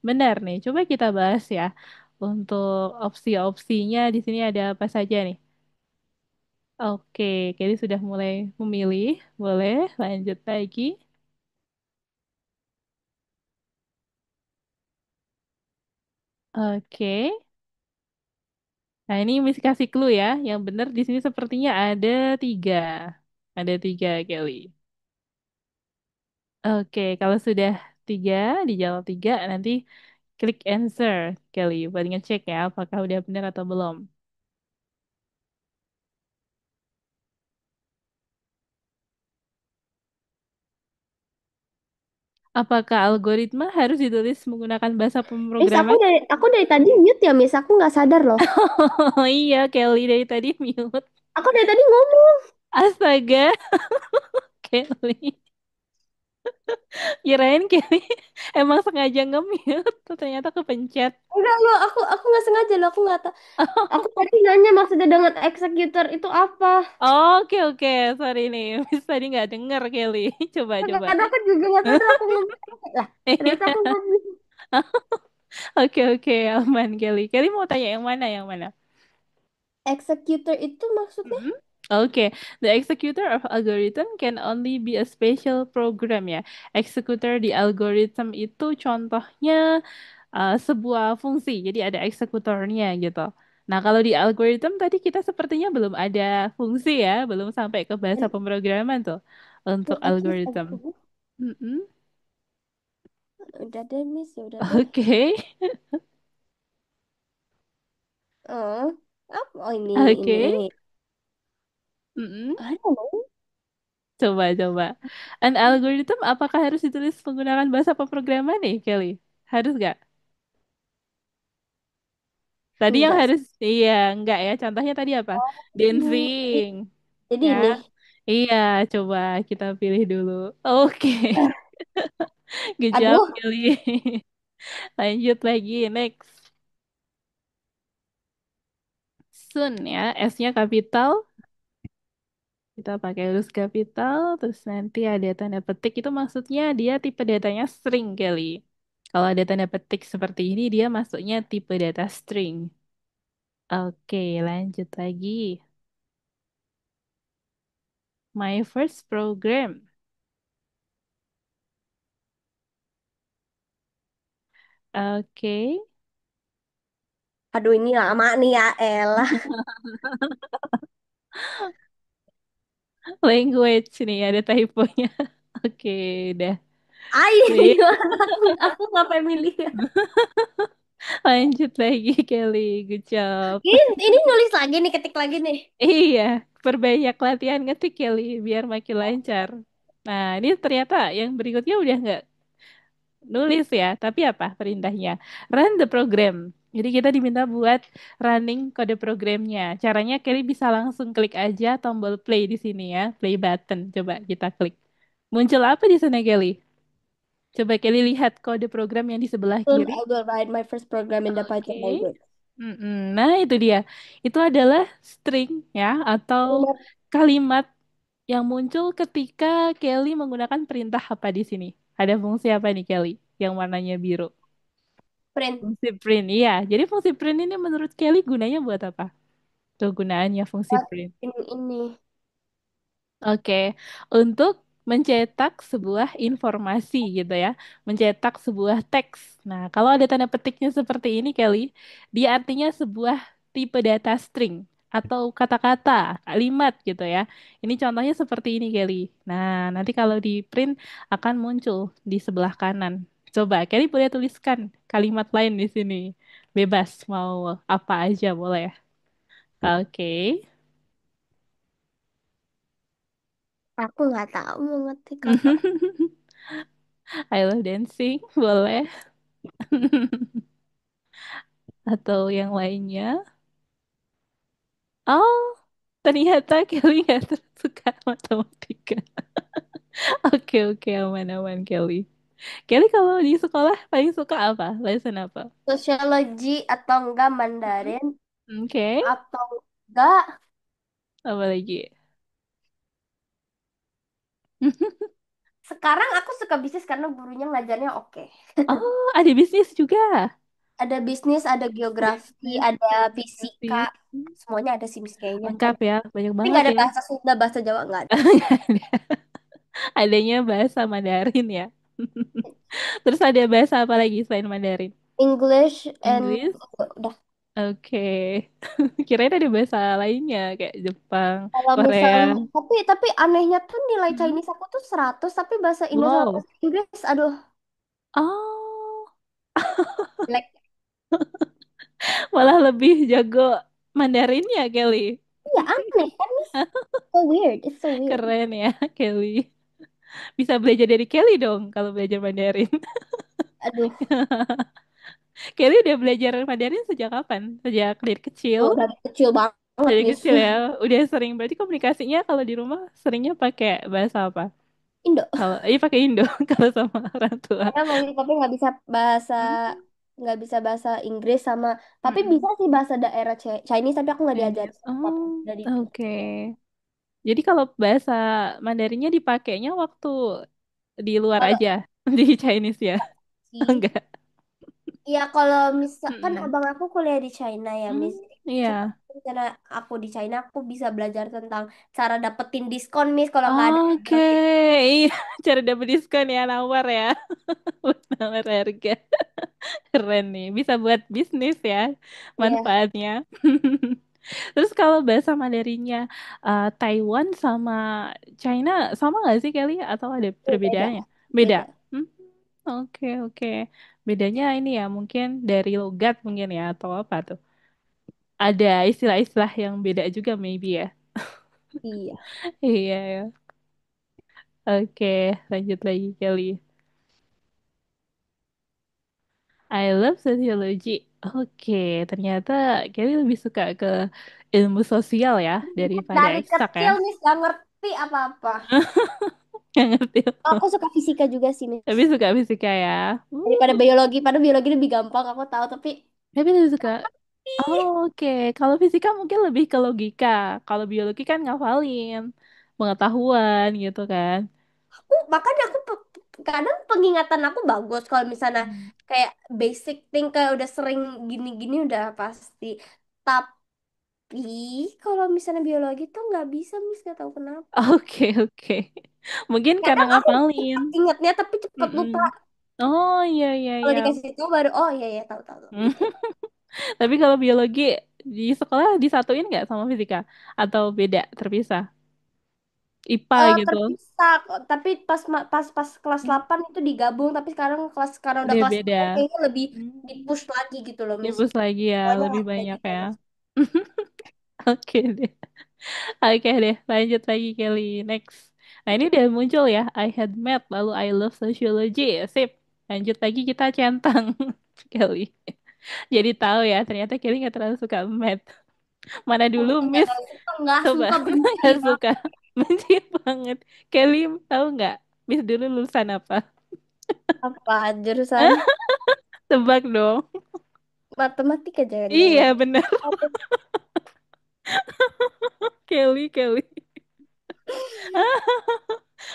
benar nih. Coba kita bahas ya. Untuk opsi-opsinya di sini ada apa saja nih? Oke, Kelly sudah mulai memilih. Boleh lanjut lagi. Oke. Nah, ini mesti kasih clue ya. Yang benar di sini sepertinya ada tiga. Ada tiga, Kelly. Oke, kalau sudah tiga, dijawab tiga, nanti klik answer, Kelly. Buat ngecek ya, apakah udah benar atau belum. Apakah algoritma harus ditulis menggunakan bahasa Miss, pemrograman? aku dari tadi mute ya, Miss. Aku nggak sadar loh. Oh iya, Kelly dari tadi mute. Aku dari tadi ngomong. Astaga, Kelly. Kirain Kelly emang sengaja nge-mute, ternyata kepencet. Enggak loh, aku nggak sengaja loh. Aku nggak tahu. Aku tadi nanya maksudnya dengan executor itu apa. Oke oke, sorry nih, Miss tadi nggak denger Kelly. Coba coba. Karena aku juga nggak sadar aku ngomong. Lah, ternyata aku ngomong. Oke oke, aman Kelly. Kelly mau tanya yang mana yang mana? Executor itu maksudnya? Mm-mm. Oke, the executor of algorithm can only be a special program ya. Executor di algorithm itu contohnya sebuah fungsi, jadi ada eksekutornya gitu. Nah, kalau di algorithm tadi kita sepertinya belum ada fungsi ya, belum sampai ke bahasa pemrograman tuh untuk At least algorithm. aku. Mm-mm. Udah deh, Miss. Ya udah deh. Oke, Oh, apa? Oh, ini. oke. Mm-mm. I don't know. Coba. An algorithm apakah harus ditulis menggunakan bahasa pemrograman nih, Kelly? Harus nggak? Tadi yang Enggak sih. harus, iya, enggak ya. Contohnya tadi apa? Hmm, Dancing, jadi ya. ini. Iya, coba kita pilih dulu. Oke, good job, Aduh, Kelly. Lanjut lagi, next. Soon ya, S-nya kapital. Kita pakai huruf kapital, terus nanti ada tanda petik. Itu maksudnya dia tipe datanya string, Kelly. Kalau ada tanda petik seperti ini, dia masuknya tipe data string. Oke, lanjut lagi. My first program. Oke. aduh ini lama nih ya, elah. Language nih, ada typonya. Oke, udah. Ay, Sip. gimana? Aku ngapain milih ya? Lanjut lagi, Kelly. Good job. Ini nulis lagi nih, ketik lagi nih. Iya, perbanyak latihan ngetik, Kelly, biar makin lancar. Nah, ini ternyata yang berikutnya udah nggak nulis ya, tapi apa perintahnya? Run the program. Jadi kita diminta buat running kode programnya. Caranya Kelly bisa langsung klik aja tombol play di sini ya, play button. Coba kita klik. Muncul apa di sana Kelly? Coba Kelly lihat kode program yang di sebelah Soon kiri. I will write my first program in the Python Oke. language. Mm-mm. Nah, itu dia. Itu adalah string ya atau Kalimat kalimat yang muncul ketika Kelly menggunakan perintah apa di sini. Ada fungsi apa nih Kelly yang warnanya biru? print. Fungsi print. Iya, jadi fungsi print ini menurut Kelly gunanya buat apa? Tuh gunaannya fungsi Buat print. ini. Oke, untuk mencetak sebuah informasi gitu ya, mencetak sebuah teks. Nah, kalau ada tanda petiknya seperti ini, Kelly, dia artinya sebuah tipe data string atau kata-kata, kalimat gitu ya. Ini contohnya seperti ini, Kelly. Nah, nanti kalau di print akan muncul di sebelah kanan. Coba, Kelly boleh tuliskan kalimat lain di sini. Bebas, mau apa aja boleh. Oke. Aku nggak tahu mau ngetik apa. I love dancing, boleh. Atau yang lainnya. Oh, ternyata Kelly nggak suka matematika. Oke, oke, aman-aman Kelly. Kelly kalau di sekolah paling suka apa? Lesson apa? Sosiologi atau enggak Mandarin Oke, atau enggak. apa lagi? Sekarang aku suka bisnis karena gurunya ngajarnya oke. Oh, ada bisnis juga. Ada bisnis, ada geografi, Bisnis, ada fisika. geografis. Semuanya ada sih Miss, kayaknya. Lengkap ya, banyak Tapi banget nggak ada ya. bahasa Sunda, bahasa Jawa nggak ada. Adanya bahasa Mandarin ya. Terus ada bahasa apa lagi selain Mandarin? English and Inggris? udah. Oke. Kirain ada bahasa lainnya kayak Jepang, Kalau Korea. misalnya, tapi anehnya tuh nilai Hmm? Chinese aku tuh 100, tapi bahasa Indo sama Wow. bahasa Inggris, aduh, Oh, jelek. malah lebih jago Mandarinnya Kelly. Iya aneh kan, Miss? So weird, it's so weird. Keren ya Kelly. Bisa belajar dari Kelly dong kalau belajar Mandarin. Aduh, Kelly udah belajar Mandarin sejak kapan? Sejak dari kecil? tuh dari kecil banget, Dari Miss. kecil ya. Udah sering berarti komunikasinya kalau di rumah seringnya pakai bahasa apa? Indo. Kalau iya pakai Indo kalau sama orang tua. Karena mami papi Hmm. nggak bisa bahasa Inggris sama, tapi Mm-mm. bisa sih bahasa daerah Chinese, tapi aku nggak diajarin Chinese. sama papi Oh, dari dulu. oke. Jadi kalau bahasa Mandarinnya dipakainya waktu di luar Kalau aja, di Chinese ya? sih, Enggak. ya kalau misalkan Mm-mm. abang aku kuliah di China ya, Hmm, Miss. Jadi iya. karena aku di China, aku bisa belajar tentang cara dapetin diskon, Miss, kalau nggak ada Oke, modal gitu. iya. Cara dapat diskon ya, nawar ya. Buat nawar harga. Keren nih, bisa buat bisnis ya Iya, manfaatnya. Terus kalau bahasa Mandarinnya Taiwan sama China sama nggak sih Kelly? Atau ada beda, perbedaannya? Beda. beda. Hmm, oke, oke. Bedanya ini ya mungkin dari logat mungkin ya atau apa tuh? Ada istilah-istilah yang beda juga maybe ya. Iya. Iya ya. Oke, lanjut lagi Kelly. I love sociology. Oke, ternyata Kelly lebih suka ke ilmu sosial ya daripada Dari eksak ya. kecil, Miss, gak ngerti apa-apa. Nggak ngerti apa. Aku suka fisika juga sih, Tapi Miss. suka fisika ya. Daripada biologi, padahal biologi lebih gampang, aku tahu, tapi Tapi lebih suka. Oh, oke. Kalau fisika mungkin lebih ke logika. Kalau biologi kan ngafalin pengetahuan gitu kan. makanya aku kadang pengingatan aku bagus kalau misalnya Hmm. kayak basic thing, kayak udah sering gini-gini udah pasti. Tapi kalau misalnya biologi tuh nggak bisa, Miss, nggak tahu kenapa. Oke, oke. Mungkin karena Kadang aku ngafalin. cepet ingatnya tapi cepet Mm-mm. lupa. Oh, iya, iya, Kalau iya. dikasih tahu baru oh iya iya, tahu tahu tahu, gitu. Tapi kalau biologi di sekolah disatuin nggak sama fisika? Atau beda, terpisah? IPA gitu. Terpisah kok. Tapi pas kelas Hmm, 8 itu digabung, tapi sekarang karena udah udah kelas beda. 9 kayaknya lebih di Hmm, push lagi gitu loh, Miss. Dibus lagi ya, Pokoknya lebih ada banyak gitu ya. loh. Oke deh. Oke deh, lanjut lagi Kelly. Next. Nah ini udah muncul ya, I had math, lalu I love sociology. Sip. Lanjut lagi kita centang Kelly. Jadi tahu ya, ternyata Kelly nggak terlalu suka math. Mana dulu Bukan nggak Miss? tahu suka, nggak Coba, suka, benci nggak suka. banget. Benci banget. Kelly tahu nggak? Miss dulu lulusan apa? Apa jurusan Tebak dong. matematika Iya jangan-jangan. bener, Apa? Kelly, Kelly.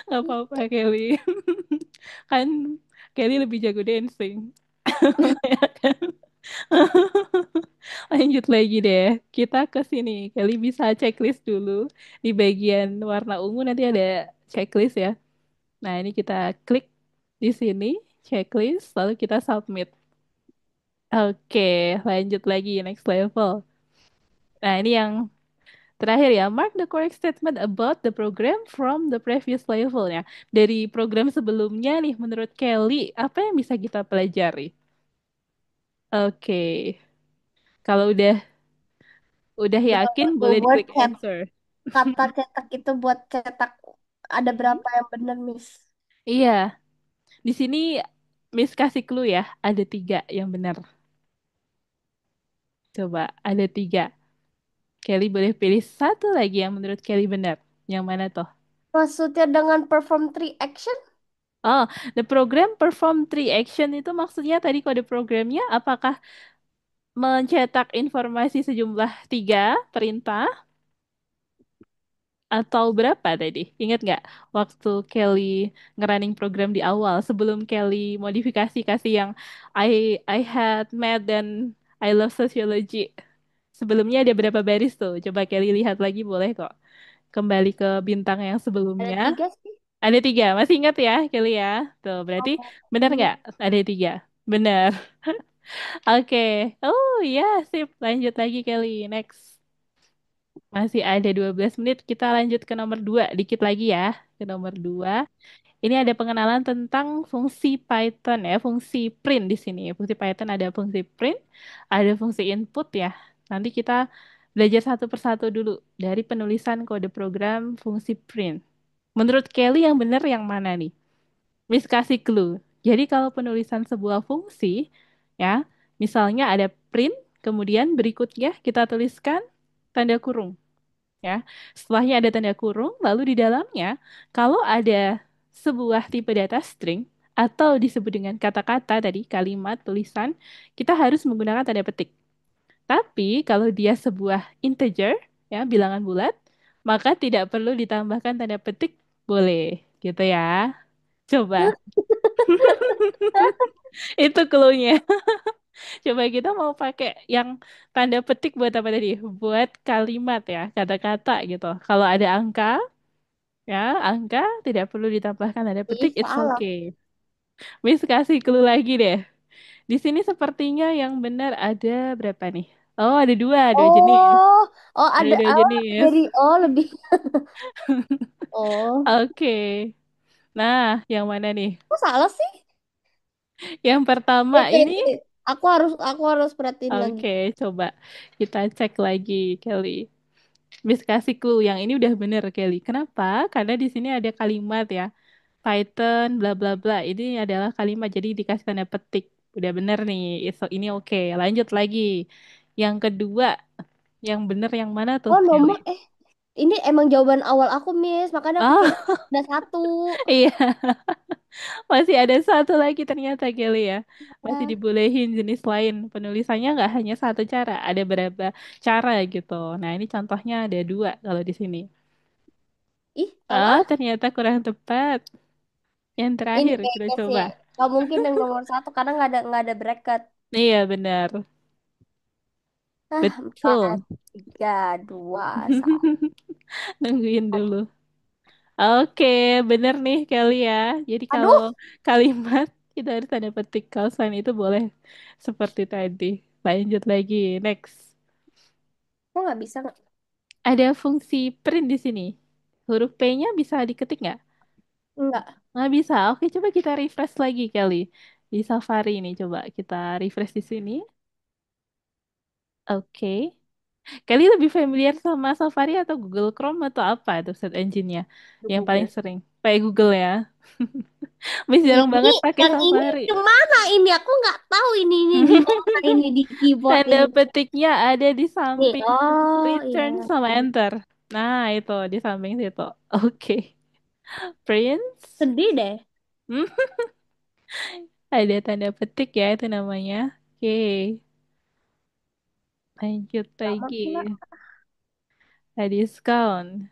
Nggak apa-apa Kelly. Kan Kelly lebih jago dancing. Ya kan? Lanjut lagi deh. Kita ke sini. Kelly bisa checklist dulu. Di bagian warna ungu nanti ada checklist ya. Nah, ini kita klik di sini, checklist, lalu kita submit. Oke, lanjut lagi, next level. Nah, ini yang terakhir ya, mark the correct statement about the program from the previous level ya. Dari program sebelumnya nih, menurut Kelly, apa yang bisa kita pelajari? Oke, kalau udah yakin, Tuh, boleh buat diklik cet answer. kata cetak itu buat cetak ada Mhm. berapa yang benar, Miss? Iya, di sini Miss kasih clue ya, ada tiga yang benar. Coba, ada tiga. Kelly boleh pilih satu lagi yang menurut Kelly benar. Yang mana toh? Maksudnya dengan perform three action? Oh, the program perform three action itu maksudnya tadi kode programnya apakah mencetak informasi sejumlah tiga perintah atau berapa tadi? Ingat nggak waktu Kelly ngerunning program di awal sebelum Kelly modifikasi kasih yang I had math dan I love sociology. Sebelumnya ada berapa baris tuh? Coba Kelly lihat lagi boleh kok. Kembali ke bintang yang Ada sebelumnya. tiga sih. Ada tiga, masih ingat ya Kelly ya? Tuh, berarti Oh, benar nggak? ingat. Ada tiga. Benar. Oke. Oh iya, sip. Lanjut lagi Kelly. Next. Masih ada 12 menit. Kita lanjut ke nomor 2. Dikit lagi ya. Ke nomor 2. Ini ada pengenalan tentang fungsi Python ya. Fungsi print di sini. Fungsi Python ada fungsi print. Ada fungsi input ya. Nanti kita belajar satu persatu dulu. Dari penulisan kode program fungsi print. Menurut Kelly yang benar yang mana nih? Miss kasih clue. Jadi kalau penulisan sebuah fungsi, ya, misalnya ada print, kemudian berikutnya kita tuliskan tanda kurung, ya. Setelahnya ada tanda kurung, lalu di dalamnya, kalau ada sebuah tipe data string atau disebut dengan kata-kata tadi, kalimat, tulisan, kita harus menggunakan tanda petik. Tapi kalau dia sebuah integer, ya, bilangan bulat, maka tidak perlu ditambahkan tanda petik, boleh, gitu ya. Coba. Itu clue-nya. Coba kita mau pakai yang tanda petik buat apa tadi? Buat kalimat ya, kata-kata gitu. Kalau ada angka, ya, angka tidak perlu ditambahkan tanda Ih, petik, it's salah. okay. Miss kasih clue lagi deh. Di sini sepertinya yang benar ada berapa nih? Oh, ada dua jenis. Oh, oh Ada ada dua oh jenis. dari oh lebih. Oh, Oke. Nah, yang mana nih? kok salah sih? Yang pertama Wait, wait, ini, wait. Aku harus perhatiin lagi. oke, coba kita cek lagi, Kelly. Miss kasih clue yang ini udah bener Kelly. Kenapa? Karena di sini ada kalimat ya. Python bla bla bla. Ini adalah kalimat jadi dikasih tanda petik. Udah bener nih. So, ini oke. Lanjut lagi. Yang kedua, yang bener yang mana tuh Oh, Kelly? nomor ini emang jawaban awal aku, Miss. Makanya aku kayak Oh, ada satu. iya. Masih ada satu lagi ternyata Kelly ya. Masih Ya. dibolehin jenis lain. Penulisannya nggak hanya satu cara. Ada berapa cara gitu. Nah, ini contohnya ada dua kalau di sini. Ih, Ah, salah. ternyata kurang tepat. Yang Ini terakhir kita kayaknya sih. coba. Gak mungkin yang nomor satu karena nggak ada bracket. Iya benar, Empat, betul. tiga, dua, satu. Nungguin dulu. Oke, bener nih Kelly ya. Jadi kalau Aduh, kalimat kita harus tanda petik. Kalau selain itu boleh seperti tadi. Lanjut lagi, next. kok nggak bisa? Ada fungsi print di sini. Huruf P-nya bisa diketik nggak? Nggak. Nggak bisa. Oke, coba kita refresh lagi Kelly. Di Safari ini coba kita refresh di sini. Oke. Kelly lebih familiar sama Safari atau Google Chrome atau apa itu search engine-nya Aduh, yang paling Google. sering? Pakai Google ya. Masih jarang Ini banget pakai yang ini Safari. gimana ini? Aku nggak tahu ini di mana ini di keyboard Tanda ini. petiknya ada di Nih, samping oh iya. return sama enter. Nah, itu di samping situ. Oke. Prince. Sedih deh. Hmm, ada tanda petik ya itu namanya. Oke. Lanjut Lama lagi. pula. Ada diskon.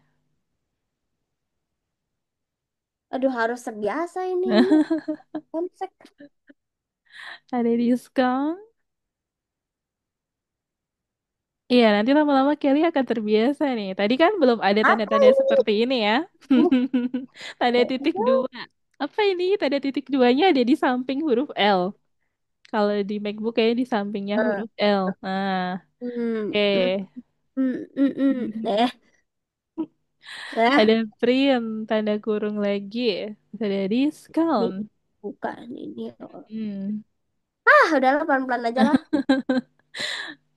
Aduh, harus terbiasa ini. Konsep. Ada diskon. Iya, nanti lama-lama Kelly akan terbiasa nih. Tadi kan belum ada Apa tanda-tanda ini? seperti ini ya. Tanda titik Ya, dua. Apa ini? Tanda titik duanya ada di samping huruf L. Kalau di MacBook kayaknya di sampingnya Nah, huruf L. Nah, hmm, oke. hmm, eh, Ada print, tanda kurung lagi. Terus ada nih, discount. bukan ini. Hmm. Udahlah pelan-pelan aja lah.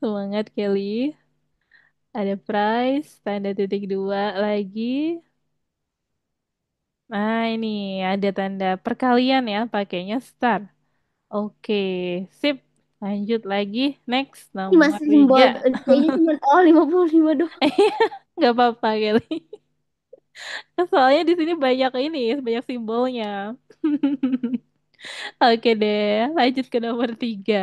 Semangat Kelly. Ada price, tanda titik dua lagi. Nah, ini ada tanda perkalian ya, pakainya star. Oke, sip. Lanjut lagi. Next, Ini nomor masih simbol 3. kayaknya cuma 55 doang. Nggak apa-apa, Kelly. Soalnya di sini banyak ini, banyak simbolnya. Oke deh, lanjut ke nomor 3.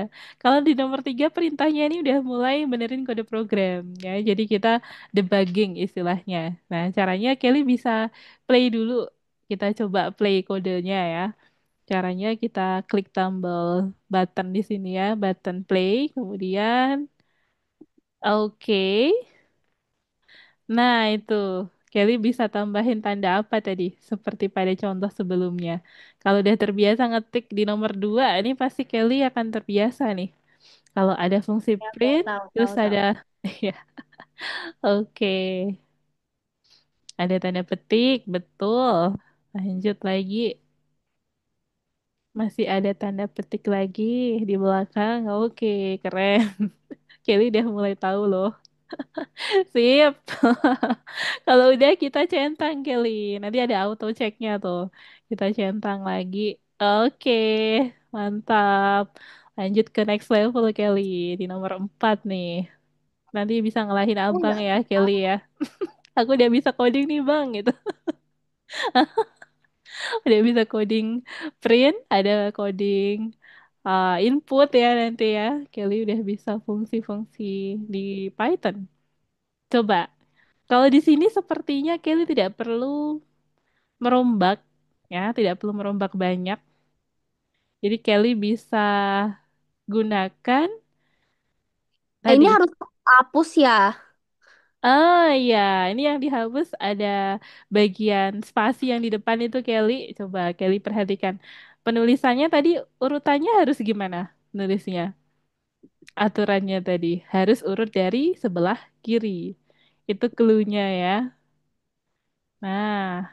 Kalau di nomor 3 perintahnya ini udah mulai benerin kode program ya. Jadi kita debugging istilahnya. Nah, caranya Kelly bisa play dulu. Kita coba play kodenya ya. Caranya kita klik tombol button di sini ya, button play. Kemudian, oke. Nah, itu. Kelly bisa tambahin tanda apa tadi? Seperti pada contoh sebelumnya. Kalau udah terbiasa ngetik di nomor 2, ini pasti Kelly akan terbiasa nih. Kalau ada fungsi Ya, oke, print, tahu, terus tahu, ada, tahu. ya, oke. Ada tanda petik, betul. Lanjut lagi. Masih ada tanda petik lagi di belakang. Oke, keren. Kelly udah mulai tahu loh. Sip. Kalau udah kita centang Kelly. Nanti ada auto checknya tuh. Kita centang lagi. Oke, mantap. Lanjut ke next level Kelly. Di nomor 4 nih. Nanti bisa ngalahin Aku abang nggak ya Kelly tahu. ya. Aku udah bisa coding nih bang gitu. Udah bisa coding print, ada coding input ya nanti ya. Kelly udah bisa fungsi-fungsi di Python. Coba. Kalau di sini sepertinya Kelly tidak perlu merombak ya, tidak perlu merombak banyak. Jadi Kelly bisa gunakan Ini tadi. harus hapus ya. Ah iya, ini yang dihapus ada bagian spasi yang di depan itu Kelly. Coba Kelly perhatikan. Penulisannya tadi urutannya harus gimana nulisnya? Aturannya tadi harus urut dari sebelah kiri. Itu clue-nya ya. Nah,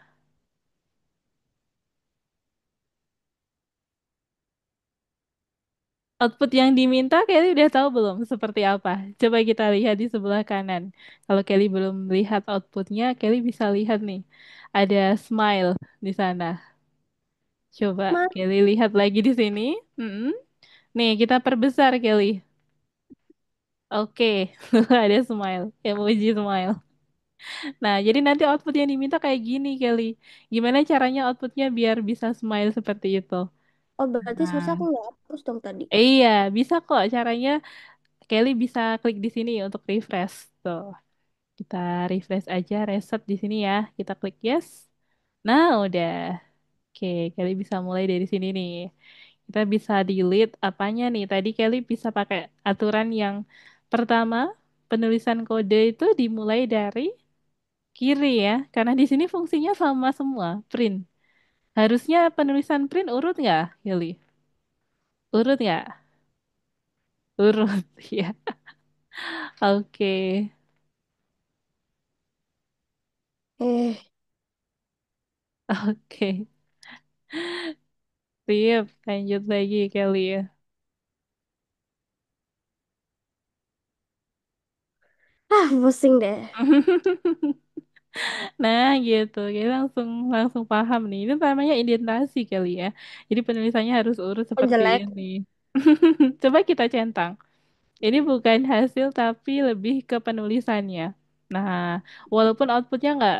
output yang diminta Kelly udah tahu belum seperti apa? Coba kita lihat di sebelah kanan. Kalau Kelly belum lihat outputnya, Kelly bisa lihat nih. Ada smile di sana. Coba Mas, Kelly lihat lagi di sini. Mm-mm. Nih, kita perbesar Kelly. Oke, ada smile, emoji smile. Nah, jadi nanti output yang diminta kayak gini Kelly. Gimana caranya outputnya biar bisa smile seperti itu? oh berarti seharusnya Nah, aku nggak hapus dong tadi. iya, bisa kok caranya. Kelly bisa klik di sini untuk refresh. Tuh. Kita refresh aja, reset di sini ya. Kita klik yes. Nah, udah. Oke, Kelly bisa mulai dari sini nih. Kita bisa delete apanya nih? Tadi Kelly bisa pakai aturan yang pertama, penulisan kode itu dimulai dari kiri ya. Karena di sini fungsinya sama semua, print. Harusnya penulisan print urut nggak, Kelly? Urut nggak? Urut, ya. Oke, Eh, oke. Sip, lanjut lagi Kelly ya. pusing deh. Nah, gitu. Kita langsung langsung paham nih. Ini namanya indentasi kali ya. Jadi penulisannya harus urut Oh, seperti jelek. ini. Coba kita centang. Ini bukan hasil tapi lebih ke penulisannya. Nah, walaupun outputnya nggak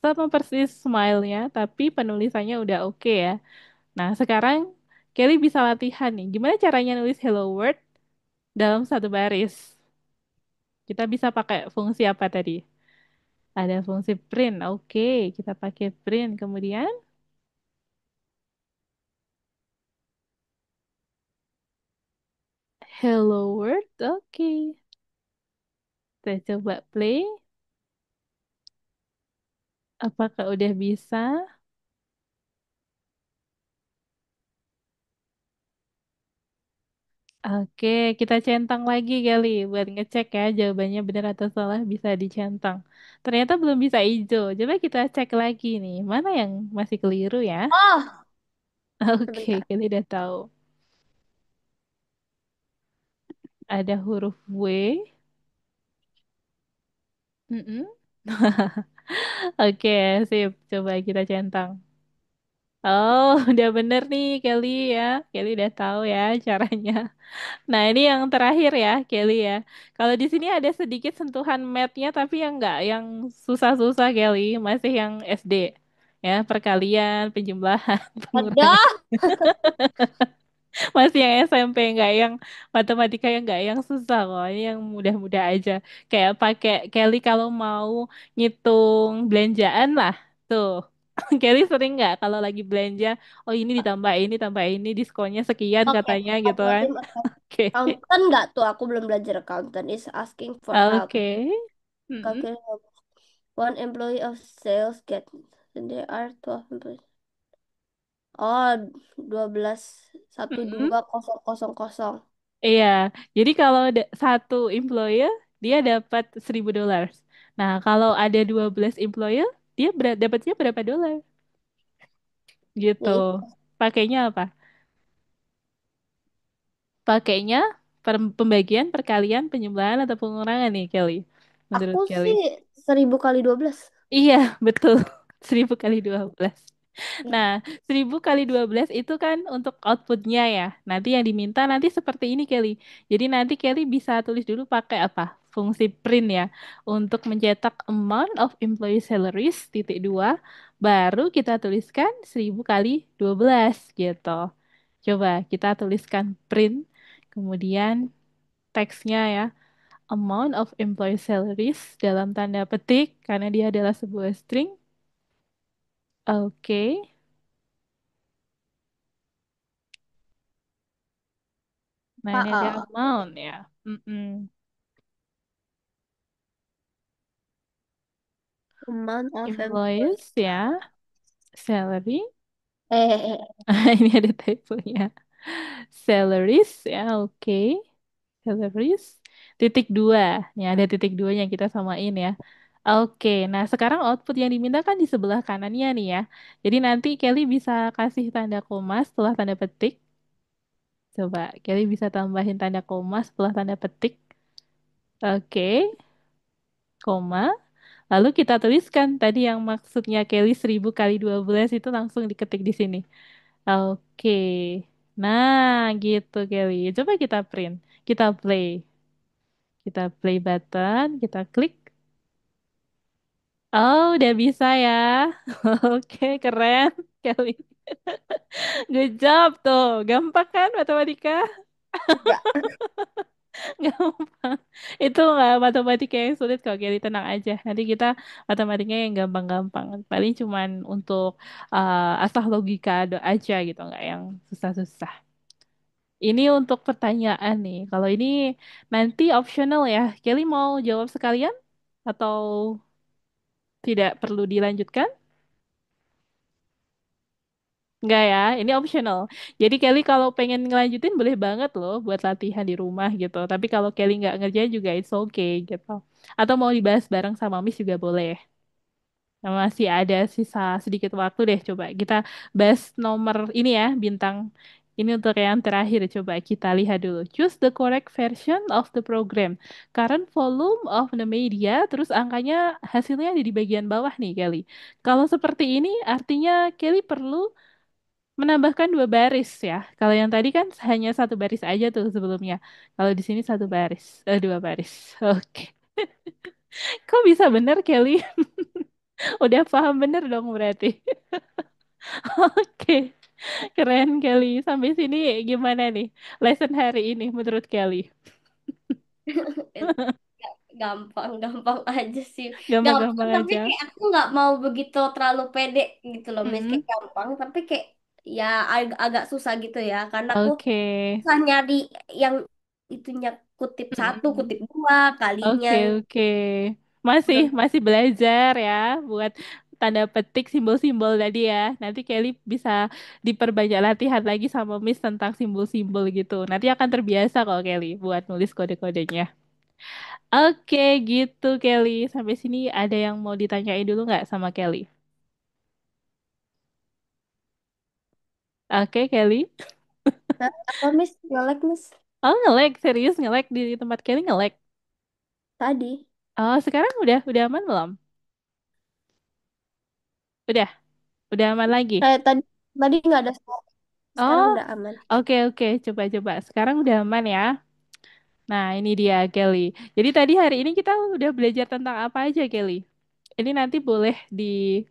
sama persis smile-nya, tapi penulisannya udah oke ya. Nah, sekarang Kelly bisa latihan nih. Gimana caranya nulis Hello World dalam satu baris? Kita bisa pakai fungsi apa tadi? Ada fungsi print. Oke, kita pakai print. Kemudian hello world. Oke. Kita coba play. Apakah udah bisa? Oke, kita centang lagi kali buat ngecek ya jawabannya benar atau salah bisa dicentang. Ternyata belum bisa hijau. Coba kita cek lagi nih, mana yang masih keliru ya? Oh, Oke, sebentar. kita udah tahu. Ada huruf W. Mm-mm. Oke, sip. Coba kita centang. Oh, udah bener nih Kelly ya. Kelly udah tahu ya caranya. Nah, ini yang terakhir ya, Kelly ya. Kalau di sini ada sedikit sentuhan math-nya, tapi yang nggak yang susah-susah, Kelly. Masih yang SD. Ya, perkalian, penjumlahan, pengurangan. Ada. Masih yang SMP, nggak yang matematika yang nggak yang susah kok. Ini yang mudah-mudah aja. Kayak pakai Kelly kalau mau ngitung belanjaan lah. Tuh. Kelly sering nggak kalau lagi belanja, oh ini tambah ini, diskonnya sekian Oke, katanya gitu kan. otomatis Oke. accountant nggak tuh? Aku belum belajar accountant. Is asking for help. Oke. Mm-mm. Calculate one employee of sales get. There are 12 employees. Oh, 12 Mm-mm. 12,000. Iya, jadi kalau ada satu employer, dia dapat $1.000. Nah, kalau ada 12 employer, dia dapatnya berapa dolar? Gitu. Nih, Pakainya apa? Pakainya pembagian, perkalian, penjumlahan, atau pengurangan nih, Kelly? aku Menurut Kelly. sih 1000 kali 12. Iya, betul. 1000 kali 12. Ya. Nah, 1000 kali 12 itu kan untuk outputnya ya. Nanti yang diminta nanti seperti ini Kelly. Jadi nanti Kelly bisa tulis dulu pakai apa? Fungsi print ya. Untuk mencetak amount of employee salaries titik dua. Baru kita tuliskan 1000 kali 12 gitu. Coba kita tuliskan print. Kemudian teksnya ya. Amount of employee salaries dalam tanda petik. Karena dia adalah sebuah string. Oke. Nah, ini ada Ah, amount ya. Mm-mm. amount of employees. Employees ya, salary. Eh, Ini ada typonya. Salaries ya, oke. Salaries. Titik dua. Ya, ada titik duanya kita samain ya. Oke, nah sekarang output yang diminta kan di sebelah kanannya nih ya. Jadi nanti Kelly bisa kasih tanda koma setelah tanda petik. Coba, Kelly bisa tambahin tanda koma setelah tanda petik. Oke, koma. Lalu kita tuliskan tadi yang maksudnya Kelly 1000 kali 12 itu langsung diketik di sini. Oke. Nah, gitu Kelly. Coba kita print. Kita play. Kita play button, kita klik. Oh, udah bisa ya. Oke, keren. Kelly. Good job tuh. Gampang kan matematika? enggak. Gampang. Itu nggak matematika yang sulit kok, Kelly. Tenang aja. Nanti kita matematikanya yang gampang-gampang. Paling cuman untuk asah logika aja gitu. Nggak yang susah-susah. Ini untuk pertanyaan nih. Kalau ini nanti optional ya. Kelly mau jawab sekalian atau tidak perlu dilanjutkan? Enggak ya, ini optional. Jadi Kelly kalau pengen ngelanjutin boleh banget loh buat latihan di rumah gitu. Tapi kalau Kelly nggak ngerjain juga it's okay gitu. Atau mau dibahas bareng sama Miss juga boleh. Nah, masih ada sisa sedikit waktu deh. Coba kita bahas nomor ini ya, bintang. Ini untuk yang terakhir. Coba kita lihat dulu. Choose the correct version of the program. Current volume of the media. Terus angkanya hasilnya ada di bagian bawah nih, Kelly. Kalau seperti ini artinya Kelly perlu menambahkan dua baris ya. Kalau yang tadi kan hanya satu baris aja tuh sebelumnya. Kalau di sini satu baris. Dua baris. Oke. Kok bisa bener, Kelly? Udah paham bener dong berarti. Oke, keren Kelly. Sampai sini gimana nih lesson hari ini menurut Kelly? Gampang-gampang aja sih. Gampang Gampang-gampang tapi aja. kayak aku nggak mau begitu terlalu pede gitu loh, Miss. Mm-mm. Kayak gampang tapi kayak ya agak susah gitu ya. Karena aku Oke. susah nyari yang itunya kutip satu, Mm-mm. kutip dua, kalinya Oke, oke. Masih belum. masih belajar ya buat tanda petik simbol-simbol tadi ya. Nanti Kelly bisa diperbanyak latihan lagi sama Miss tentang simbol-simbol gitu. Nanti akan terbiasa kok Kelly buat nulis kode-kodenya. Oke, gitu Kelly. Sampai sini ada yang mau ditanyain dulu nggak sama Kelly? Oke, Kelly. Hah? Apa Miss? Nge-lag Miss? Oh, nge-lag. Serius nge-lag di tempat Kelly nge-lag. Tadi. Oh, sekarang udah aman belum? Udah, udah aman lagi. Tadi tadi nggak ada suara. Sekarang Oh, udah aman. oke oke. Coba-coba. Sekarang udah aman ya. Nah, ini dia Kelly. Jadi tadi hari ini kita udah belajar tentang apa aja, Kelly? Ini nanti boleh di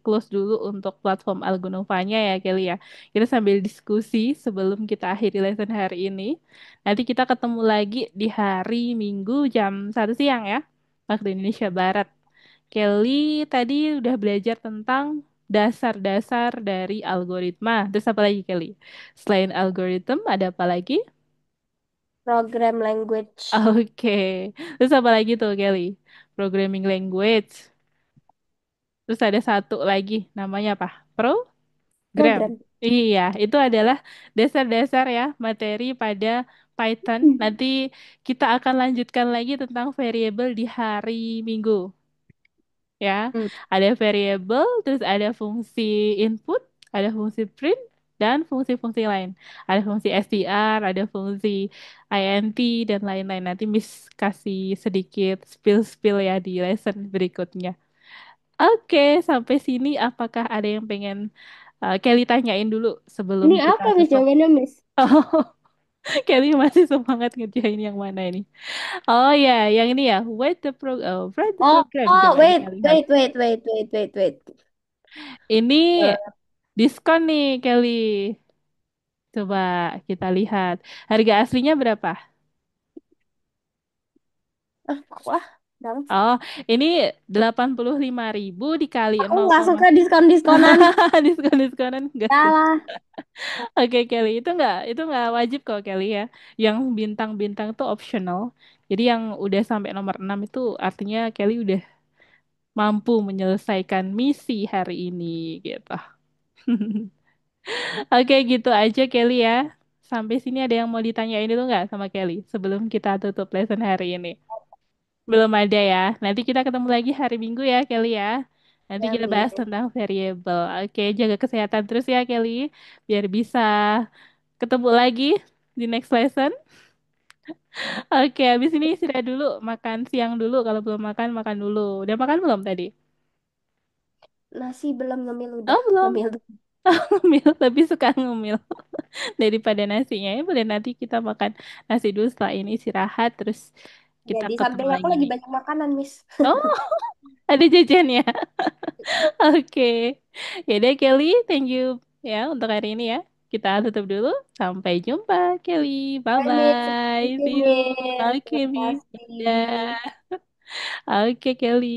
close dulu untuk platform Algonovanya ya, Kelly ya. Kita sambil diskusi sebelum kita akhiri lesson hari ini. Nanti kita ketemu lagi di hari Minggu jam 1 siang ya, waktu Indonesia Barat. Kelly tadi udah belajar tentang dasar-dasar dari algoritma. Terus apa lagi, Kelly? Selain algoritma, ada apa lagi? Program language. Oke. Terus apa lagi tuh, Kelly? Programming language. Terus ada satu lagi, namanya apa? Program. Program. Iya, itu adalah dasar-dasar ya materi pada Python. Nanti kita akan lanjutkan lagi tentang variabel di hari Minggu. Ya, Hmm. ada variabel, terus ada fungsi input, ada fungsi print, dan fungsi-fungsi lain. Ada fungsi str, ada fungsi int, dan lain-lain. Nanti Miss kasih sedikit spill-spill ya di lesson berikutnya. Oke, sampai sini apakah ada yang pengen Kelly tanyain dulu sebelum Ini kita apa Miss tutup? jawabannya Miss? Oh, Kelly masih semangat ngerjain yang mana ini? Oh ya, yang ini ya. Write the Oh, program. oh, Coba kita wait, lihat. wait, wait, wait, wait, wait, wait. Ini Eh, diskon nih, Kelly. Coba kita lihat. Harga aslinya berapa? wah, dang. Oh, ini 85.000 dikali Aku nol nggak koma. suka diskon-diskonan. Diskon-diskonan enggak suka. Yalah. Oke Kelly, itu nggak wajib kok Kelly ya. Yang bintang-bintang tuh optional. Jadi yang udah sampai nomor 6 itu artinya Kelly udah mampu menyelesaikan misi hari ini gitu. Oke gitu aja Kelly ya. Sampai sini ada yang mau ditanyain dulu nggak sama Kelly sebelum kita tutup lesson hari ini? Belum ada ya. Nanti kita ketemu lagi hari Minggu ya Kelly ya. Nanti Ya, kita bahas Miss. tentang variabel. Oke, jaga kesehatan terus ya Kelly. Biar bisa ketemu lagi di next lesson. Oke, habis ini istirahat dulu, makan siang dulu. Kalau belum makan, makan dulu. Udah makan belum tadi? Nasi belum ngemil udah. Oh, belum. Ngemil. Ngemil, lebih suka ngemil daripada nasinya. Ya, boleh nanti kita makan nasi dulu setelah ini istirahat, terus Ya, kita di ketemu samping aku lagi lagi nih. banyak makanan, Miss. Oh, ada jajannya. Oke. Ya udah Kelly, thank you ya untuk hari ini ya. Kita tutup dulu. Sampai jumpa Kelly. Bye Bye, Miss. bye. Thank you, See you. Miss. Oke, Terima Miss. kasih. Dadah. Oke, Kelly.